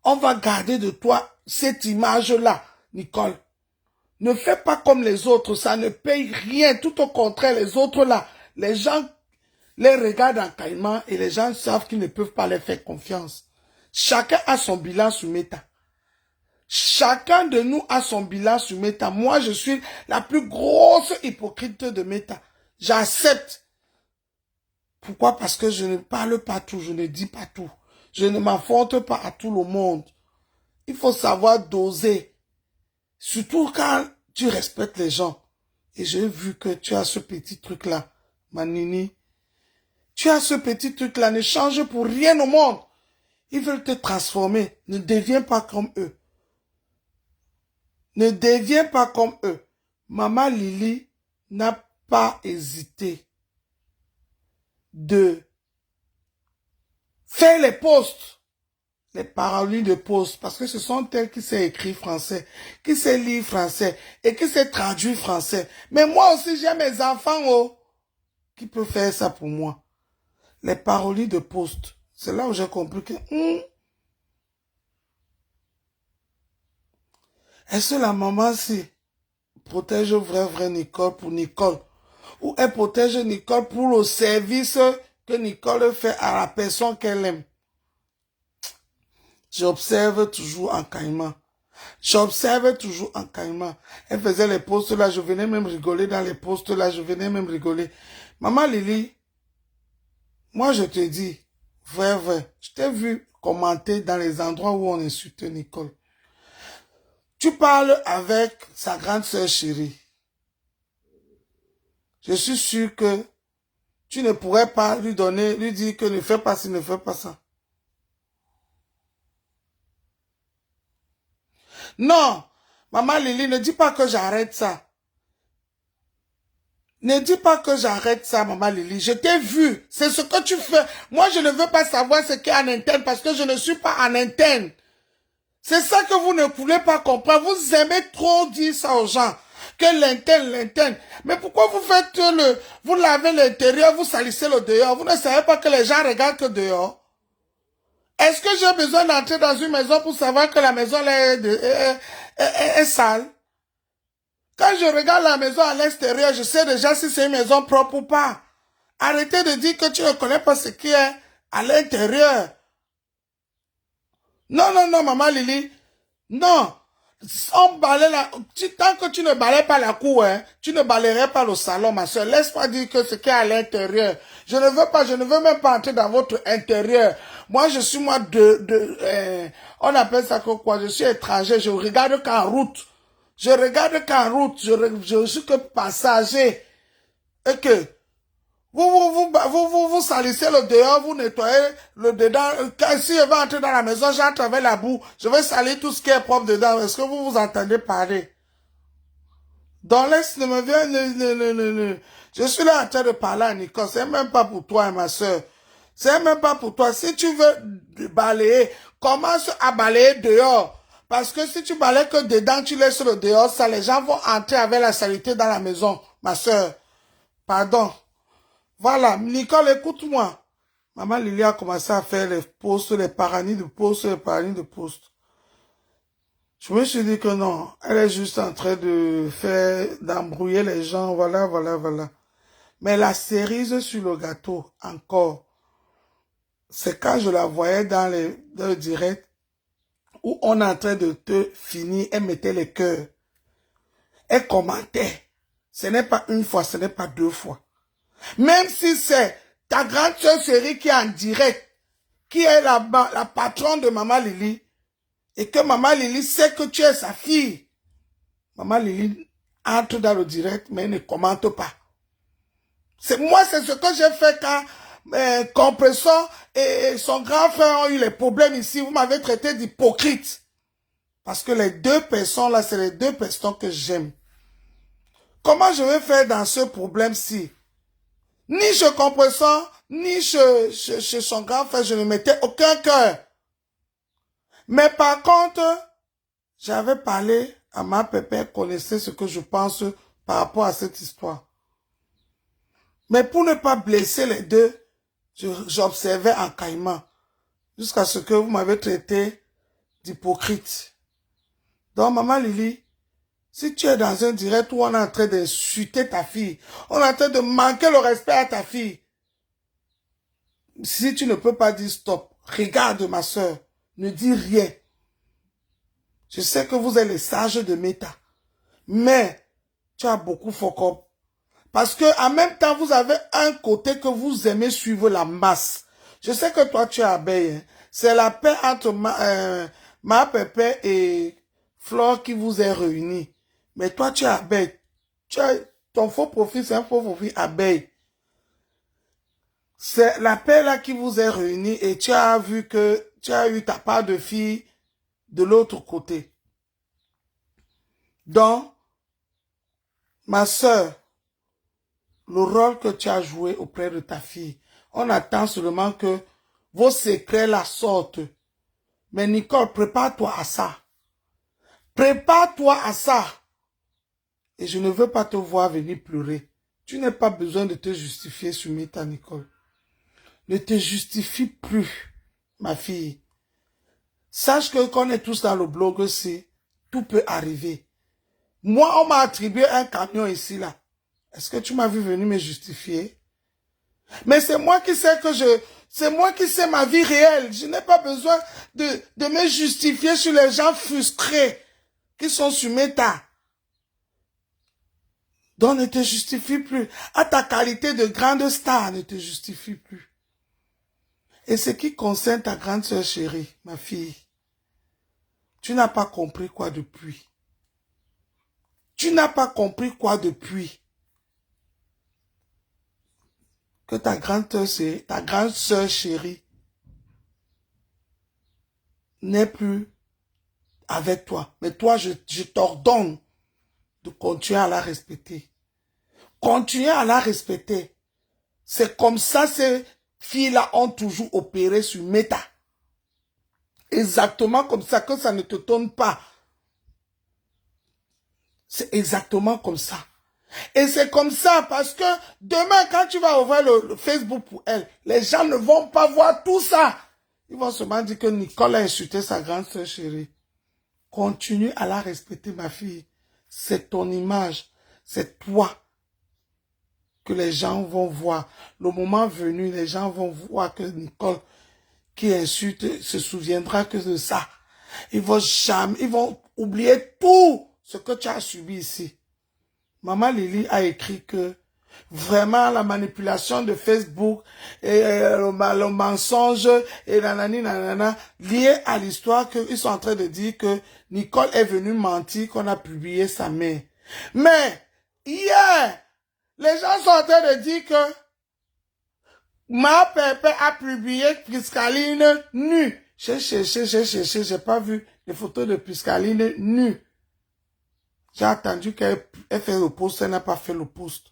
On va garder de toi cette image-là, Nicole. Ne fais pas comme les autres, ça ne paye rien. Tout au contraire, les autres là, les gens les regardent en caïman et les gens savent qu'ils ne peuvent pas leur faire confiance. Chacun a son bilan sur Meta. Chacun de nous a son bilan sur Meta. Moi, je suis la plus grosse hypocrite de Meta. J'accepte. Pourquoi? Parce que je ne parle pas tout, je ne dis pas tout. Je ne m'affronte pas à tout le monde. Il faut savoir doser. Surtout quand tu respectes les gens. Et j'ai vu que tu as ce petit truc-là, ma nini. Tu as ce petit truc-là, ne change pour rien au monde. Ils veulent te transformer. Ne deviens pas comme eux. Ne deviens pas comme eux. Maman Lily n'a pas hésité de faire les posts, les paroles de posts, parce que ce sont elles qui savent écrire français, qui savent lire français et qui savent traduire français. Mais moi aussi, j'ai mes enfants oh, qui peuvent faire ça pour moi. Les paroles de posts. C'est là où j'ai compris que est-ce que la maman si protège vrai Nicole pour Nicole ou elle protège Nicole pour le service que Nicole fait à la personne qu'elle aime? J'observe toujours en caïman. J'observe toujours en caïman. Elle faisait les posts là, je venais même rigoler dans les posts là, je venais même rigoler. Maman Lily, moi je te dis, vrai, je t'ai vu commenter dans les endroits où on insulte Nicole. Tu parles avec sa grande sœur chérie. Je suis sûr que tu ne pourrais pas lui dire que ne fais pas ci, ne fais pas ça. Non, maman Lily, ne dis pas que j'arrête ça. Ne dis pas que j'arrête ça, maman Lily. Je t'ai vu. C'est ce que tu fais. Moi, je ne veux pas savoir ce qui est en interne parce que je ne suis pas en interne. C'est ça que vous ne voulez pas comprendre. Vous aimez trop dire ça aux gens. Que l'interne. Mais pourquoi vous faites vous lavez l'intérieur, vous salissez le dehors. Vous ne savez pas que les gens regardent que dehors. Est-ce que j'ai besoin d'entrer dans une maison pour savoir que la maison est sale? Quand je regarde la maison à l'extérieur, je sais déjà si c'est une maison propre ou pas. Arrêtez de dire que tu ne connais pas ce qui est à l'intérieur. Non, maman Lily. Non. On balaye tant que tu ne balayes pas la cour, hein, tu ne balayerais pas le salon, ma soeur. Laisse-moi dire que ce qui est à l'intérieur. Je ne veux même pas entrer dans votre intérieur. Moi, je suis on appelle ça quoi? Je suis étranger, je regarde qu'en route. Je regarde qu'en route, je suis que passager. Et que vous salissez le dehors, vous nettoyez le dedans. Si je vais entrer dans la maison, j'entre avec la boue. Je vais salir tout ce qui est propre dedans. Est-ce que vous entendez parler? Donc laisse, ne me viens, Je suis là en train de parler à Nicole. C'est même pas pour toi, ma soeur. C'est même pas pour toi. Si tu veux balayer, commence à balayer dehors. Parce que si tu balayes que dedans, tu laisses le dehors, ça, les gens vont entrer avec la saleté dans la maison, ma soeur. Pardon. Voilà, Nicole, écoute-moi. Maman Lily a commencé à faire les posts, les paranies de posts, les paranies de posts. Je me suis dit que non, elle est juste en train d'embrouiller les gens, voilà. Mais la cerise sur le gâteau, encore, c'est quand je la voyais dans le direct, où on est en train de te finir, elle mettait les cœurs. Elle commentait. Ce n'est pas une fois, ce n'est pas deux fois. Même si c'est ta grande sœur chérie qui est en direct, qui est la patronne de Maman Lily, et que Maman Lily sait que tu es sa fille. Maman Lily entre dans le direct, mais ne commente pas. Moi, c'est ce que j'ai fait quand Compressor et son grand frère ont eu les problèmes ici. Vous m'avez traité d'hypocrite. Parce que les deux personnes là, c'est les deux personnes que j'aime. Comment je vais faire dans ce problème-ci? Ni chez Compressor, ni chez son grand frère, je ne mettais aucun cœur. Mais par contre, j'avais parlé à ma pépé, connaissait ce que je pense par rapport à cette histoire. Mais pour ne pas blesser les deux, j'observais en caïman. Jusqu'à ce que vous m'avez traité d'hypocrite. Donc, Maman Lily, si tu es dans un direct où on est en train d'insulter ta fille, on est en train de manquer le respect à ta fille, si tu ne peux pas dire stop, regarde ma soeur, ne dis rien. Je sais que vous êtes les sages de Meta, mais tu as beaucoup fuck up. Parce que en même temps, vous avez un côté que vous aimez suivre la masse. Je sais que toi, tu es abeille. Hein. C'est la paix entre ma pépé et Flore qui vous est réunie. Mais toi, tu es abeille. Ton faux profil, c'est un faux profil abeille. C'est la paix là qui vous est réunie et tu as vu que tu as eu ta part de fille de l'autre côté. Donc, ma sœur, le rôle que tu as joué auprès de ta fille, on attend seulement que vos secrets la sortent. Mais Nicole, prépare-toi à ça. Prépare-toi à ça. Et je ne veux pas te voir venir pleurer. Tu n'as pas besoin de te justifier sur Meta, Nicole. Ne te justifie plus, ma fille. Sache que qu'on est tous dans le blog aussi, tout peut arriver. Moi, on m'a attribué un camion ici, là. Est-ce que tu m'as vu venir me justifier? Mais c'est moi qui sais c'est moi qui sais ma vie réelle. Je n'ai pas besoin de me justifier sur les gens frustrés qui sont sur Meta. Donc ne te justifie plus. À ta qualité de grande star, ne te justifie plus. Et ce qui concerne ta grande sœur chérie, ma fille, tu n'as pas compris quoi depuis? Tu n'as pas compris quoi depuis? Que ta grande sœur chérie n'est plus avec toi. Mais toi, je t'ordonne de continuer à la respecter. Continuez à la respecter. C'est comme ça ces filles-là ont toujours opéré sur Meta. Exactement comme ça, que ça ne te tourne pas. C'est exactement comme ça. Et c'est comme ça parce que demain, quand tu vas ouvrir le Facebook pour elle, les gens ne vont pas voir tout ça. Ils vont seulement dire que Nicole a insulté sa grande sœur chérie. Continue à la respecter, ma fille. C'est ton image. C'est toi que les gens vont voir. Le moment venu, les gens vont voir que Nicole, qui insulte, se souviendra que de ça. Ils vont oublier tout ce que tu as subi ici. Maman Lily a écrit que vraiment la manipulation de Facebook et le mensonge et nanani nanana lié à l'histoire qu'ils sont en train de dire que Nicole est venue mentir qu'on a publié sa mère. Mais hier, les gens sont en train de dire que Ma Pépé a publié Priscaline nue. J'ai pas vu les photos de Priscaline nue. J'ai attendu qu'elle fait le post, elle n'a pas fait le post.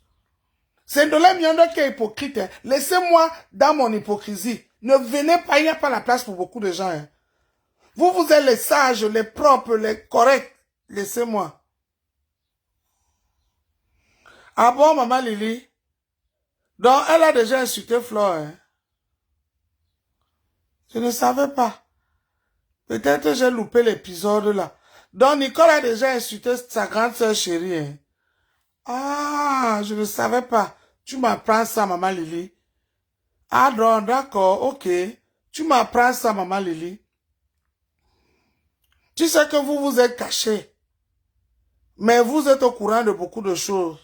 C'est de la mienne qui est hypocrite. Hein. Laissez-moi dans mon hypocrisie. Ne venez pas, il n'y a pas la place pour beaucoup de gens. Hein. Vous êtes les sages, les propres, les corrects. Laissez-moi. Ah bon, maman Lily? Donc, elle a déjà insulté Flore. Hein. Je ne savais pas. Peut-être que j'ai loupé l'épisode là. Donc, Nicole a déjà insulté sa grande sœur chérie. Hein. Ah, je ne savais pas. Tu m'apprends ça, maman Lily. Ah, d'accord, ok. Tu m'apprends ça, maman Lily. Tu sais que vous vous êtes cachés. Mais vous êtes au courant de beaucoup de choses.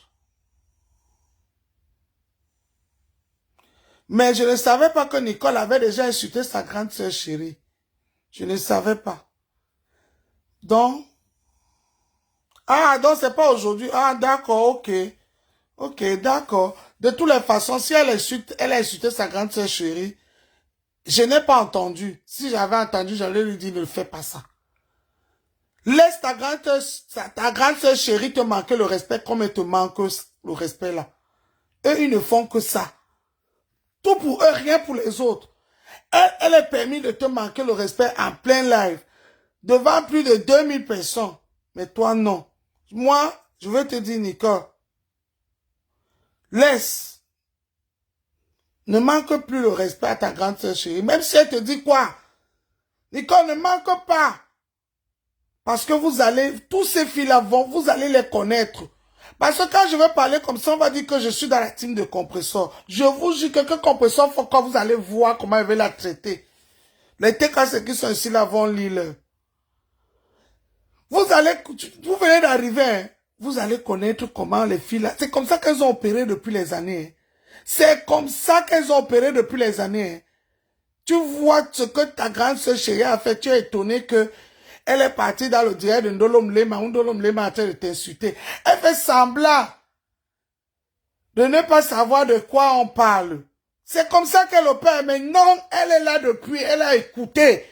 Mais je ne savais pas que Nicole avait déjà insulté sa grande sœur chérie. Je ne savais pas. Donc, donc c'est pas aujourd'hui. Ah, d'accord, ok. Ok, d'accord. De toutes les façons, si elle a insulté sa grande sœur chérie, je n'ai pas entendu. Si j'avais entendu, j'allais lui dire ne fais pas ça. Laisse ta grande sœur chérie te manquer le respect comme elle te manque le respect là. Eux, ils ne font que ça. Tout pour eux, rien pour les autres. Elle est permis de te manquer le respect en plein live. Devant plus de 2000 personnes. Mais toi, non. Moi, je veux te dire, Nicole. Laisse. Ne manque plus le respect à ta grande sœur chérie. Même si elle te dit quoi. Nicole, ne manque pas. Parce que vous allez, tous ces filles-là vous allez les connaître. Parce que quand je vais parler comme ça, on va dire que je suis dans la team de compresseur. Je vous jure que compresseur, faut quand vous allez voir comment elle va la traiter. Les TKC qui sont ici là vont lire. Vous venez d'arriver, hein. Vous allez connaître comment les filles là. C'est comme ça qu'elles ont opéré depuis les années. Hein. C'est comme ça qu'elles ont opéré depuis les années. Hein. Tu vois ce que ta grande sœur chérie a fait. Tu es étonné que elle est partie dans le direct de Ndolom Lema. Ndolom Lema a train de t'insulter. Elle fait semblant de ne pas savoir de quoi on parle. C'est comme ça qu'elle opère. Mais non, elle est là depuis. Elle a écouté.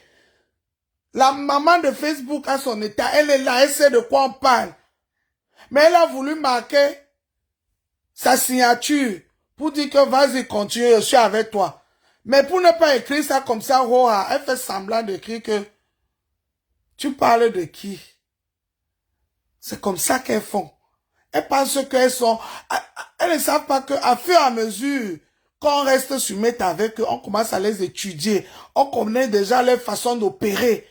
La maman de Facebook a son état. Elle est là, elle sait de quoi on parle. Mais elle a voulu marquer sa signature pour dire que vas-y, continue, je suis avec toi. Mais pour ne pas écrire ça comme ça, elle fait semblant d'écrire que tu parles de qui? C'est comme ça qu'elles font. Elles pensent qu'elles sont... Elles ne savent pas qu'à fur et à mesure qu'on reste sur Meta avec eux, on commence à les étudier. On connaît déjà leur façon d'opérer.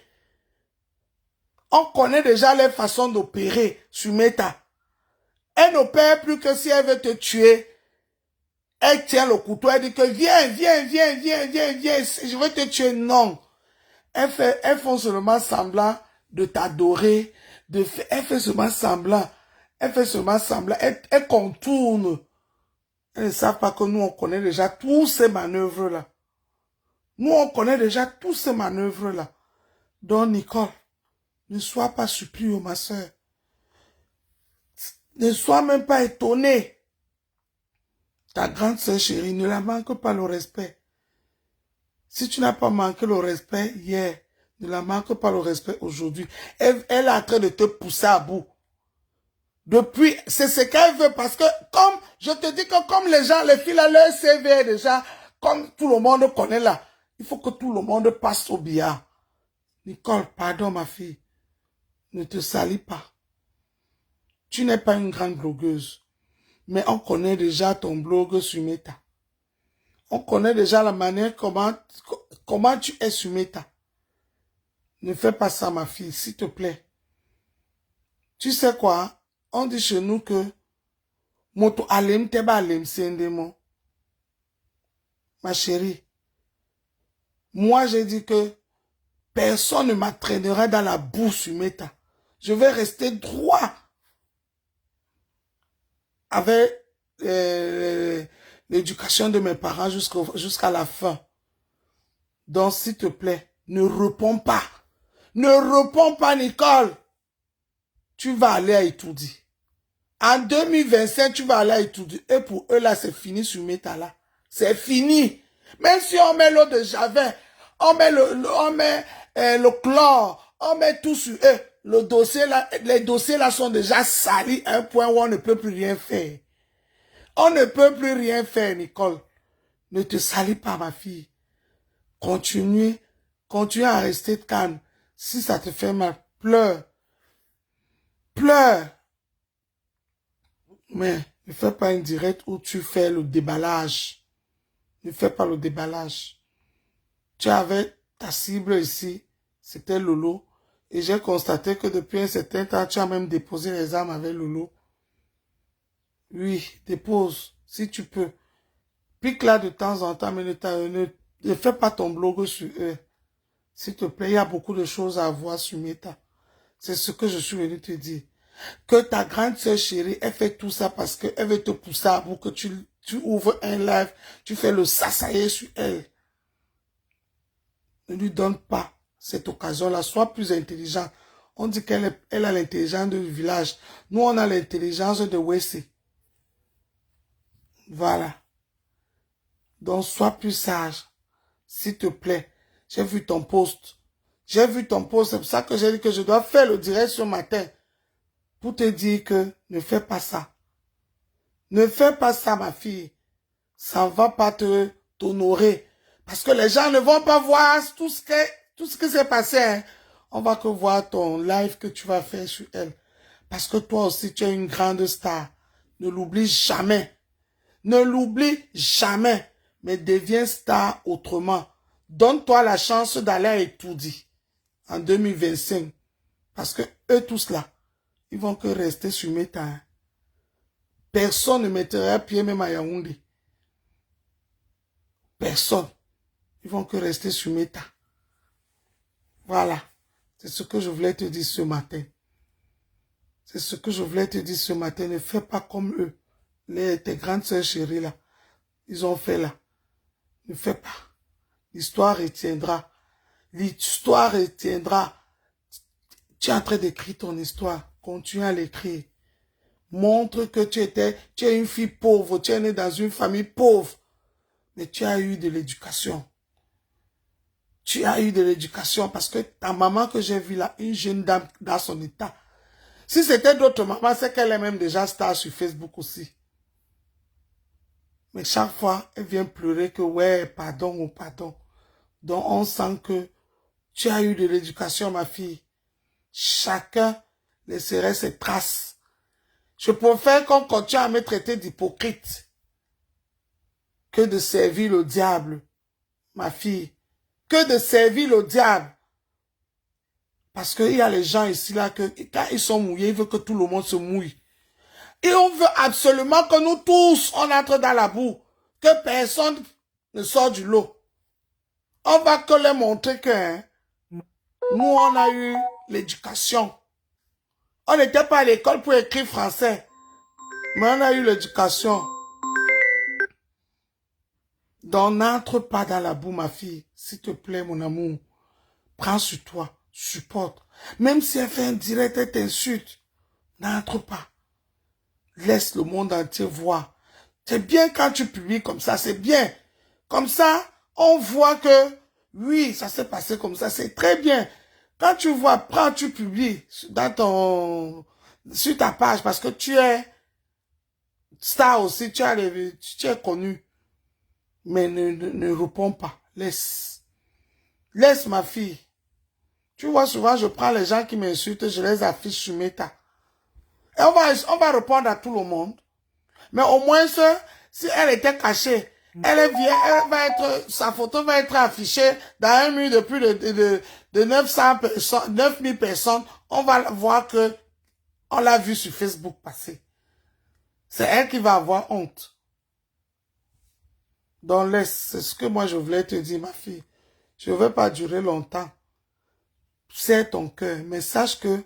On connaît déjà leur façon d'opérer sur Meta. Elle n'opère plus que si elle veut te tuer. Elle tient le couteau, elle dit que viens, je veux te tuer. Non. Elles font seulement semblant de t'adorer. Elle fait seulement semblant. Elle contourne. Elles ne savent pas que nous, on connaît déjà tous ces manœuvres-là. Nous, on connaît déjà tous ces manœuvres-là. Donc, Nicole, ne sois pas surpris, ma soeur. Ne sois même pas étonnée. Ta grande soeur chérie, ne la manque pas le respect. Si tu n'as pas manqué le respect hier, ne la manque pas le respect aujourd'hui. Elle est en train de te pousser à bout. Depuis, c'est ce qu'elle veut parce que, comme, je te dis que comme les gens, les filles là, leur CV est déjà, comme tout le monde connaît là, il faut que tout le monde passe au billard. Nicole, pardon ma fille, ne te salis pas. Tu n'es pas une grande blogueuse, mais on connaît déjà ton blog sur Meta. On connaît déjà la manière comment tu es sur Meta. Ne fais pas ça ma fille, s'il te plaît. Tu sais quoi? On dit chez nous que moto alem teba alem sendemo. Ma chérie, moi j'ai dit que personne ne m'entraînera dans la boue sur Meta. Je vais rester droit avec l'éducation de mes parents jusqu'à la fin. Donc s'il te plaît, ne réponds pas. Ne réponds pas Nicole. Tu vas aller à étudier. En 2025, tu vas aller à étudier. Et pour eux, là, c'est fini sur Meta, là. C'est fini. Même si on met l'eau de Javel, on met le chlore, on met tout sur eux. Le dossier, là, les dossiers, là, sont déjà salis à un point où on ne peut plus rien faire. On ne peut plus rien faire, Nicole. Ne te salis pas, ma fille. Continue à rester calme. Si ça te fait mal, pleure. Pleure. Mais ne fais pas une directe où tu fais le déballage. Ne fais pas le déballage. Tu avais ta cible ici, c'était Lolo. Et j'ai constaté que depuis un certain temps, tu as même déposé les armes avec Lolo. Oui, dépose, si tu peux. Pique-la de temps en temps, mais ne fais pas ton blog sur eux. S'il te plaît, il y a beaucoup de choses à voir sur Meta. C'est ce que je suis venu te dire. Que ta grande sœur chérie, elle fait tout ça parce qu'elle veut te pousser à bout, que tu ouvres un live, tu fais le sassayer sur elle. Ne lui donne pas cette occasion-là. Sois plus intelligent. On dit qu'elle a l'intelligence du village. Nous, on a l'intelligence de Wessé. Voilà. Donc, sois plus sage. S'il te plaît. J'ai vu ton post. J'ai vu ton post. C'est pour ça que j'ai dit que je dois faire le direct ce matin. Pour te dire que ne fais pas ça. Ne fais pas ça, ma fille. Ça ne va pas t'honorer. Parce que les gens ne vont pas voir tout ce qui s'est passé. Hein. On va que voir ton live que tu vas faire sur elle. Parce que toi aussi, tu es une grande star. Ne l'oublie jamais. Ne l'oublie jamais. Mais deviens star autrement. Donne-toi la chance d'aller à étudier en 2025. Parce que eux tous là, ils vont que rester sur Meta. Hein. Personne ne mettra pied même à Yaoundé. Personne. Ils vont que rester sur Meta. Voilà. C'est ce que je voulais te dire ce matin. C'est ce que je voulais te dire ce matin. Ne fais pas comme eux. Tes grandes sœurs chéries là. Ils ont fait là. Ne fais pas. L'histoire retiendra. L'histoire retiendra. Tu es en train d'écrire ton histoire. Continue à l'écrire. Montre que tu es une fille pauvre. Tu es née dans une famille pauvre. Mais tu as eu de l'éducation. Tu as eu de l'éducation parce que ta maman que j'ai vue là, une jeune dame dans son état. Si c'était d'autres mamans, c'est qu'elle est même déjà star sur Facebook aussi. Mais chaque fois, elle vient pleurer que ouais, pardon ou pardon. Donc on sent que tu as eu de l'éducation, ma fille. Chacun laisserait ses traces. Je préfère qu'on continue à me traiter d'hypocrite que de servir le diable, ma fille. Que de servir le diable. Parce qu'il y a les gens ici là que quand ils sont mouillés, ils veulent que tout le monde se mouille. Et on veut absolument que nous tous, on entre dans la boue. Que personne ne sort du lot. On va que leur montrer que hein, nous, on a eu l'éducation. On n'était pas à l'école pour écrire français. Mais on a eu l'éducation. Donc, n'entre pas dans la boue, ma fille. S'il te plaît, mon amour. Prends sur toi. Supporte. Même si elle fait un direct, elle t'insulte. N'entre pas. Laisse le monde entier voir. C'est bien quand tu publies comme ça, c'est bien. Comme ça, on voit que, oui, ça s'est passé comme ça, c'est très bien. Quand tu vois, prends, tu publies sur ta page, parce que tu es star aussi, tu es connu. Mais ne réponds pas. Laisse. Laisse, ma fille. Tu vois, souvent, je prends les gens qui m'insultent, je les affiche sur Meta. Et on va répondre à tout le monde. Mais au moins, si elle était cachée, sa photo va être affichée dans un mur de plus de 900 personnes, 9000 personnes. On va voir que on l'a vu sur Facebook passer. C'est elle qui va avoir honte. Donc laisse, c'est ce que moi je voulais te dire, ma fille. Je ne vais pas durer longtemps. C'est ton cœur, mais sache que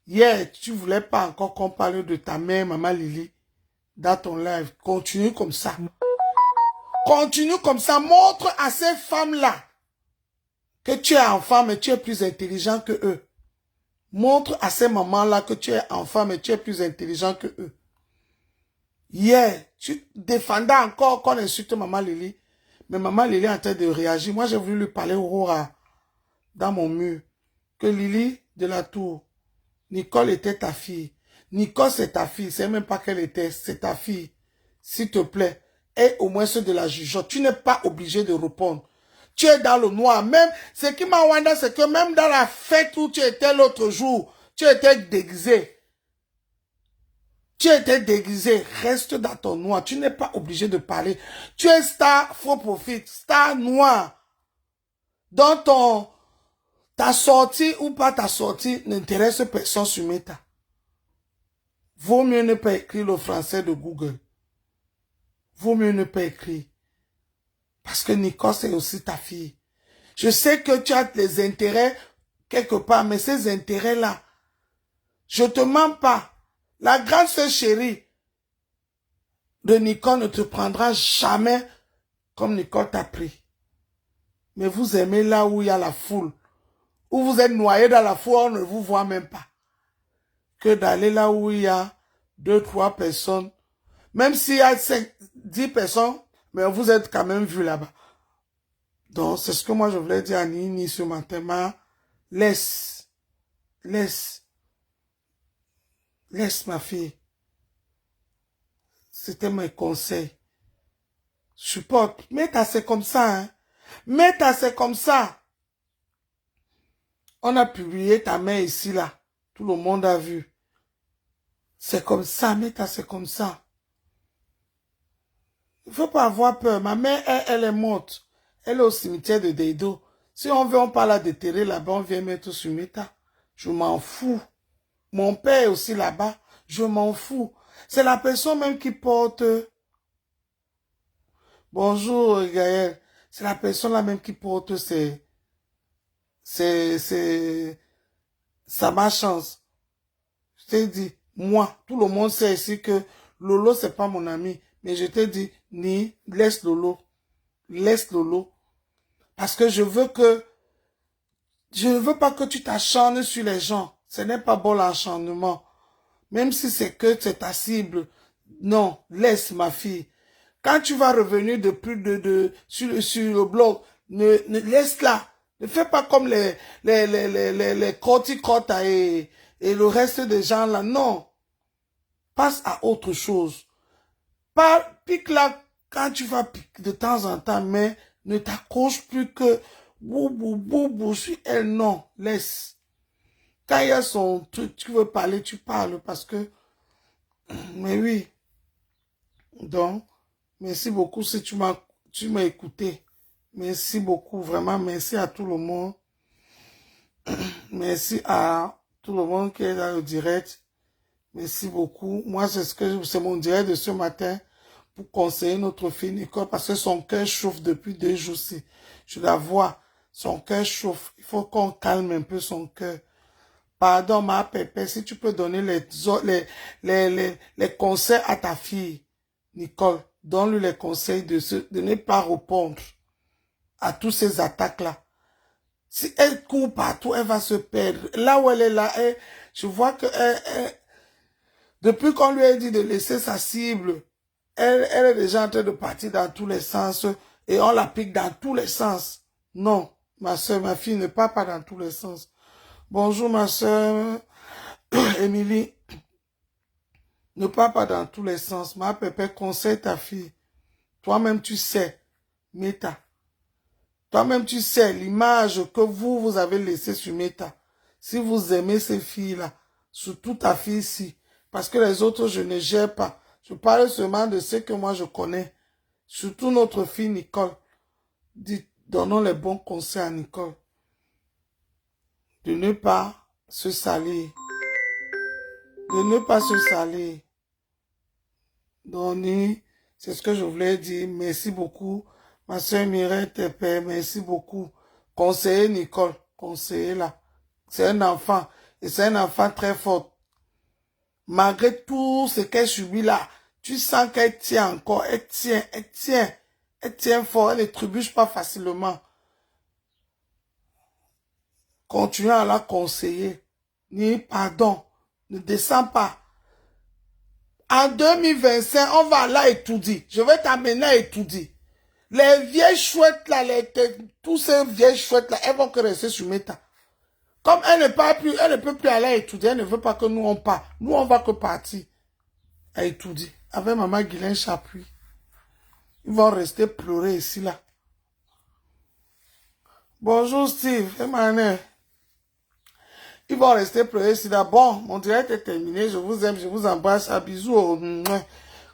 hier, tu voulais pas encore qu'on parle de ta mère, maman Lily, dans ton live. Continue comme ça. Continue comme ça. Montre à ces femmes-là que tu es enfant, mais tu es plus intelligent que eux. Montre à ces mamans-là que tu es enfant, mais tu es plus intelligent que eux. Hier, tu défendais encore qu'on insulte maman Lily. Mais maman Lily est en train de réagir. Moi, j'ai voulu lui parler Aurora dans mon mur. Que Lily de la Tour, Nicole était ta fille. Nicole, c'est ta fille. C'est même pas qu'elle était. C'est ta fille. S'il te plaît. Et au moins ceux de la jugeote. Tu n'es pas obligé de répondre. Tu es dans le noir. Même, ce qui m'a wanda, c'est que même dans la fête où tu étais l'autre jour, tu étais déguisé. Tu étais déguisé. Reste dans ton noir. Tu n'es pas obligé de parler. Tu es star faux profit. Star noir. Dans ta sortie ou pas ta sortie n'intéresse personne sur Meta. Vaut mieux ne pas écrire le français de Google. Vaut mieux ne pas écrire. Parce que Nicole, c'est aussi ta fille. Je sais que tu as des intérêts quelque part, mais ces intérêts-là, je te mens pas. La grande sœur chérie de Nicole ne te prendra jamais comme Nicole t'a pris. Mais vous aimez là où il y a la foule. Où vous êtes noyé dans la foule, on ne vous voit même pas. Que d'aller là où il y a 2, 3 personnes. Même s'il y a 5, 10 personnes, mais vous êtes quand même vu là-bas. Donc, c'est ce que moi je voulais dire à Nini ce matin. Laisse. Laisse. Laisse ma fille. C'était mes conseils. Supporte. Mais c'est comme ça, hein. Mais c'est comme ça. On a publié ta mère ici, là. Tout le monde a vu. C'est comme ça, mais c'est comme ça. Il ne faut pas avoir peur. Ma mère, elle est morte. Elle est au cimetière de Deido. Si on veut, on parle à déterrer là-bas, on vient mettre sur Meta. Je m'en fous. Mon père est aussi là-bas. Je m'en fous. C'est la personne même qui porte... Bonjour, Gaël. C'est la personne là même qui porte sa malchance. Je t'ai dit, moi, tout le monde sait ici que Lolo, c'est pas mon ami. Mais je t'ai dit, laisse Lolo. Laisse Lolo. Parce que je ne veux pas que tu t'acharnes sur les gens. Ce n'est pas bon l'acharnement. Même si c'est que c'est ta cible. Non, laisse ma fille. Quand tu vas revenir sur le blog, laisse-la. Ne fais pas comme les Kotikota et le reste des gens là. Non. Passe à autre chose. Pique là quand tu vas piquer de temps en temps, mais ne t'accroche plus que boubou sur elle. Non, laisse. Quand il y a son truc, tu veux parler, tu parles parce que... Mais oui. Donc, merci beaucoup si tu m'as écouté. Merci beaucoup, vraiment, merci à tout le monde. Merci à tout le monde qui est dans le direct. Merci beaucoup. Moi, c'est mon direct de ce matin pour conseiller notre fille Nicole parce que son cœur chauffe depuis 2 jours. Je la vois, son cœur chauffe. Il faut qu'on calme un peu son cœur. Pardon, ma pépé, si tu peux donner les conseils à ta fille, Nicole, donne-lui les conseils de ne pas répondre à tous ces attaques-là. Si elle court partout, elle va se perdre. Là où elle est là, je vois que depuis qu'on lui a dit de laisser sa cible, elle est déjà en train de partir dans tous les sens et on la pique dans tous les sens. Non, ma soeur, ma fille ne part pas dans tous les sens. Bonjour ma soeur, Émilie. Ne pars pas dans tous les sens. Ma pépé, conseille ta fille. Toi-même, tu sais. Meta. Toi-même, tu sais l'image que vous avez laissée sur Meta. Si vous aimez ces filles-là, surtout ta fille ici, parce que les autres, je ne gère pas. Je parle seulement de ce que moi, je connais. Surtout notre fille Nicole. Donnons les bons conseils à Nicole. De ne pas se salir. De ne pas se salir. Donc, c'est ce que je voulais dire. Merci beaucoup. Ma soeur Mireille Tepé, merci beaucoup. Conseiller Nicole, conseiller-la. C'est un enfant. Et c'est un enfant très fort. Malgré tout ce qu'elle subit là, tu sens qu'elle tient encore. Elle tient fort. Elle ne trébuche pas facilement. Continue à la conseiller. Ni pardon. Ne descends pas. En 2025, on va là étudier. Je vais t'amener à étudier. Les vieilles chouettes là, tous ces vieilles chouettes là, elles vont que rester sur Meta. Comme elle ne peut plus aller étudier, elle ne veut pas que nous on parte. Nous on va que partir à étudier. Avec maman Guylaine Chapuis. Ils vont rester pleurer ici là. Bonjour Steve, Emmanuel. Ils vont rester pleurer ici là. Bon, mon direct est terminé. Je vous aime, je vous embrasse. À bisous.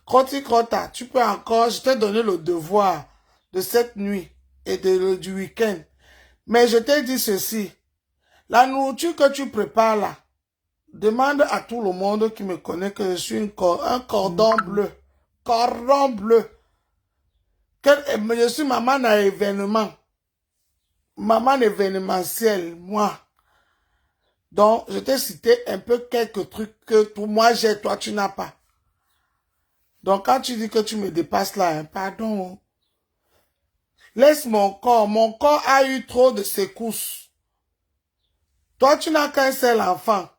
Crota, tu peux encore, je t'ai donné le devoir de cette nuit et du week-end. Mais je t'ai dit ceci. La nourriture que tu prépares là, demande à tout le monde qui me connaît que je suis un cordon bleu. Cordon bleu. Je suis maman à événement. Maman événementielle, moi. Donc, je t'ai cité un peu quelques trucs que moi j'ai, toi tu n'as pas. Donc, quand tu dis que tu me dépasses là, hein, pardon. Laisse mon corps a eu trop de secousses. Toi, tu n'as qu'un seul enfant.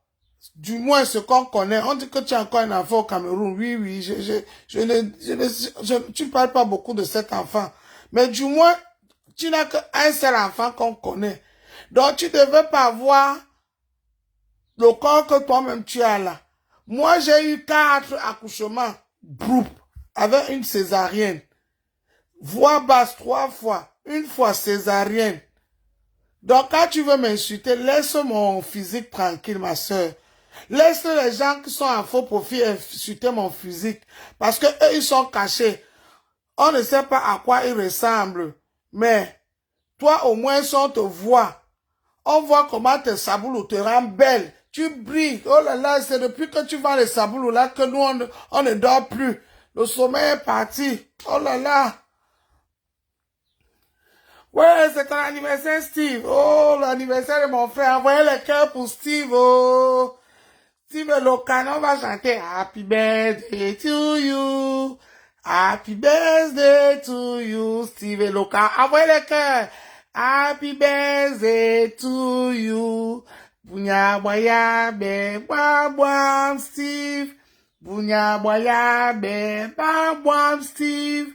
Du moins, ce qu'on connaît. On dit que tu as encore un enfant au Cameroun. Oui, tu ne parles pas beaucoup de cet enfant. Mais du moins, tu n'as qu'un seul enfant qu'on connaît. Donc, tu ne devais pas avoir le corps que toi-même tu as là. Moi, j'ai eu 4 accouchements. Groupe. Avec une césarienne. Voix basse 3 fois. Une fois césarienne. Donc, quand tu veux m'insulter, laisse mon physique tranquille, ma soeur. Laisse les gens qui sont en faux profit insulter mon physique. Parce que eux, ils sont cachés. On ne sait pas à quoi ils ressemblent. Mais, toi, au moins, si on te voit, on voit comment tes saboulous te rendent belle. Tu brilles. Oh là là, c'est depuis que tu vends les saboulous là que nous, on ne dort plus. Le sommeil est parti. Oh là là. Ouais, c'est ton anniversaire, Steve. Oh, l'anniversaire de mon frère. Envoyez les cœurs pour Steve. Oh. Steve Locan, on va chanter Happy birthday to you. Happy birthday to you, Steve Locan. Envoyez les cœurs. Happy birthday to you. Bunya boya be babwam Steve. Bunya boya be babwam Steve.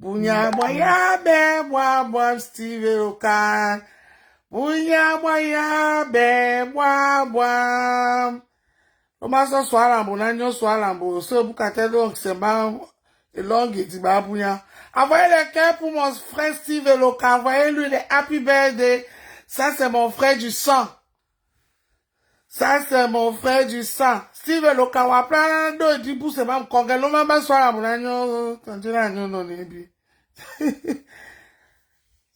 Bunya boya be babwam Steve Locan. Bouya, boya, ben, bois, bois. Comment ça soit l'ambo, n'agnon soit l'ambo, ce boucaté donc c'est bon, et long et dit babouya. Envoyez le cœur pour mon frère Steve Eloka, envoyez-lui les happy birthday. Ça c'est mon frère du sang. Ça c'est mon frère du sang. Steve Eloka, wa plan de dit pour c'est même congrès, l'homme va soit l'ambo, n'agnon, t'en dis l'agnon non nébi.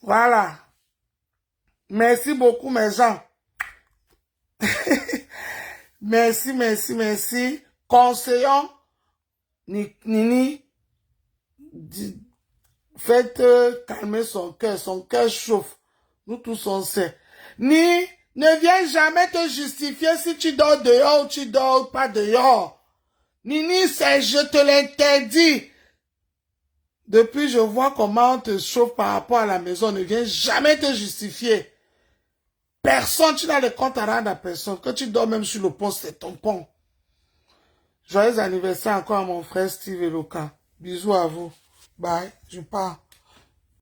Voilà. Merci beaucoup mes gens. Merci, merci, merci. Conseillons, Nini, faites calmer son cœur chauffe. Nous tous on sait. Ni, ne viens jamais te justifier si tu dors dehors ou tu dors pas dehors. Nini, c'est je te l'interdis. Depuis, je vois comment on te chauffe par rapport à la maison. Ne viens jamais te justifier. Personne, tu n'as le compte à rendre à personne. Quand tu dors même sur le pont, c'est ton pont. Joyeux anniversaire encore à mon frère Steve Eloka. Bisous à vous. Bye. Je pars.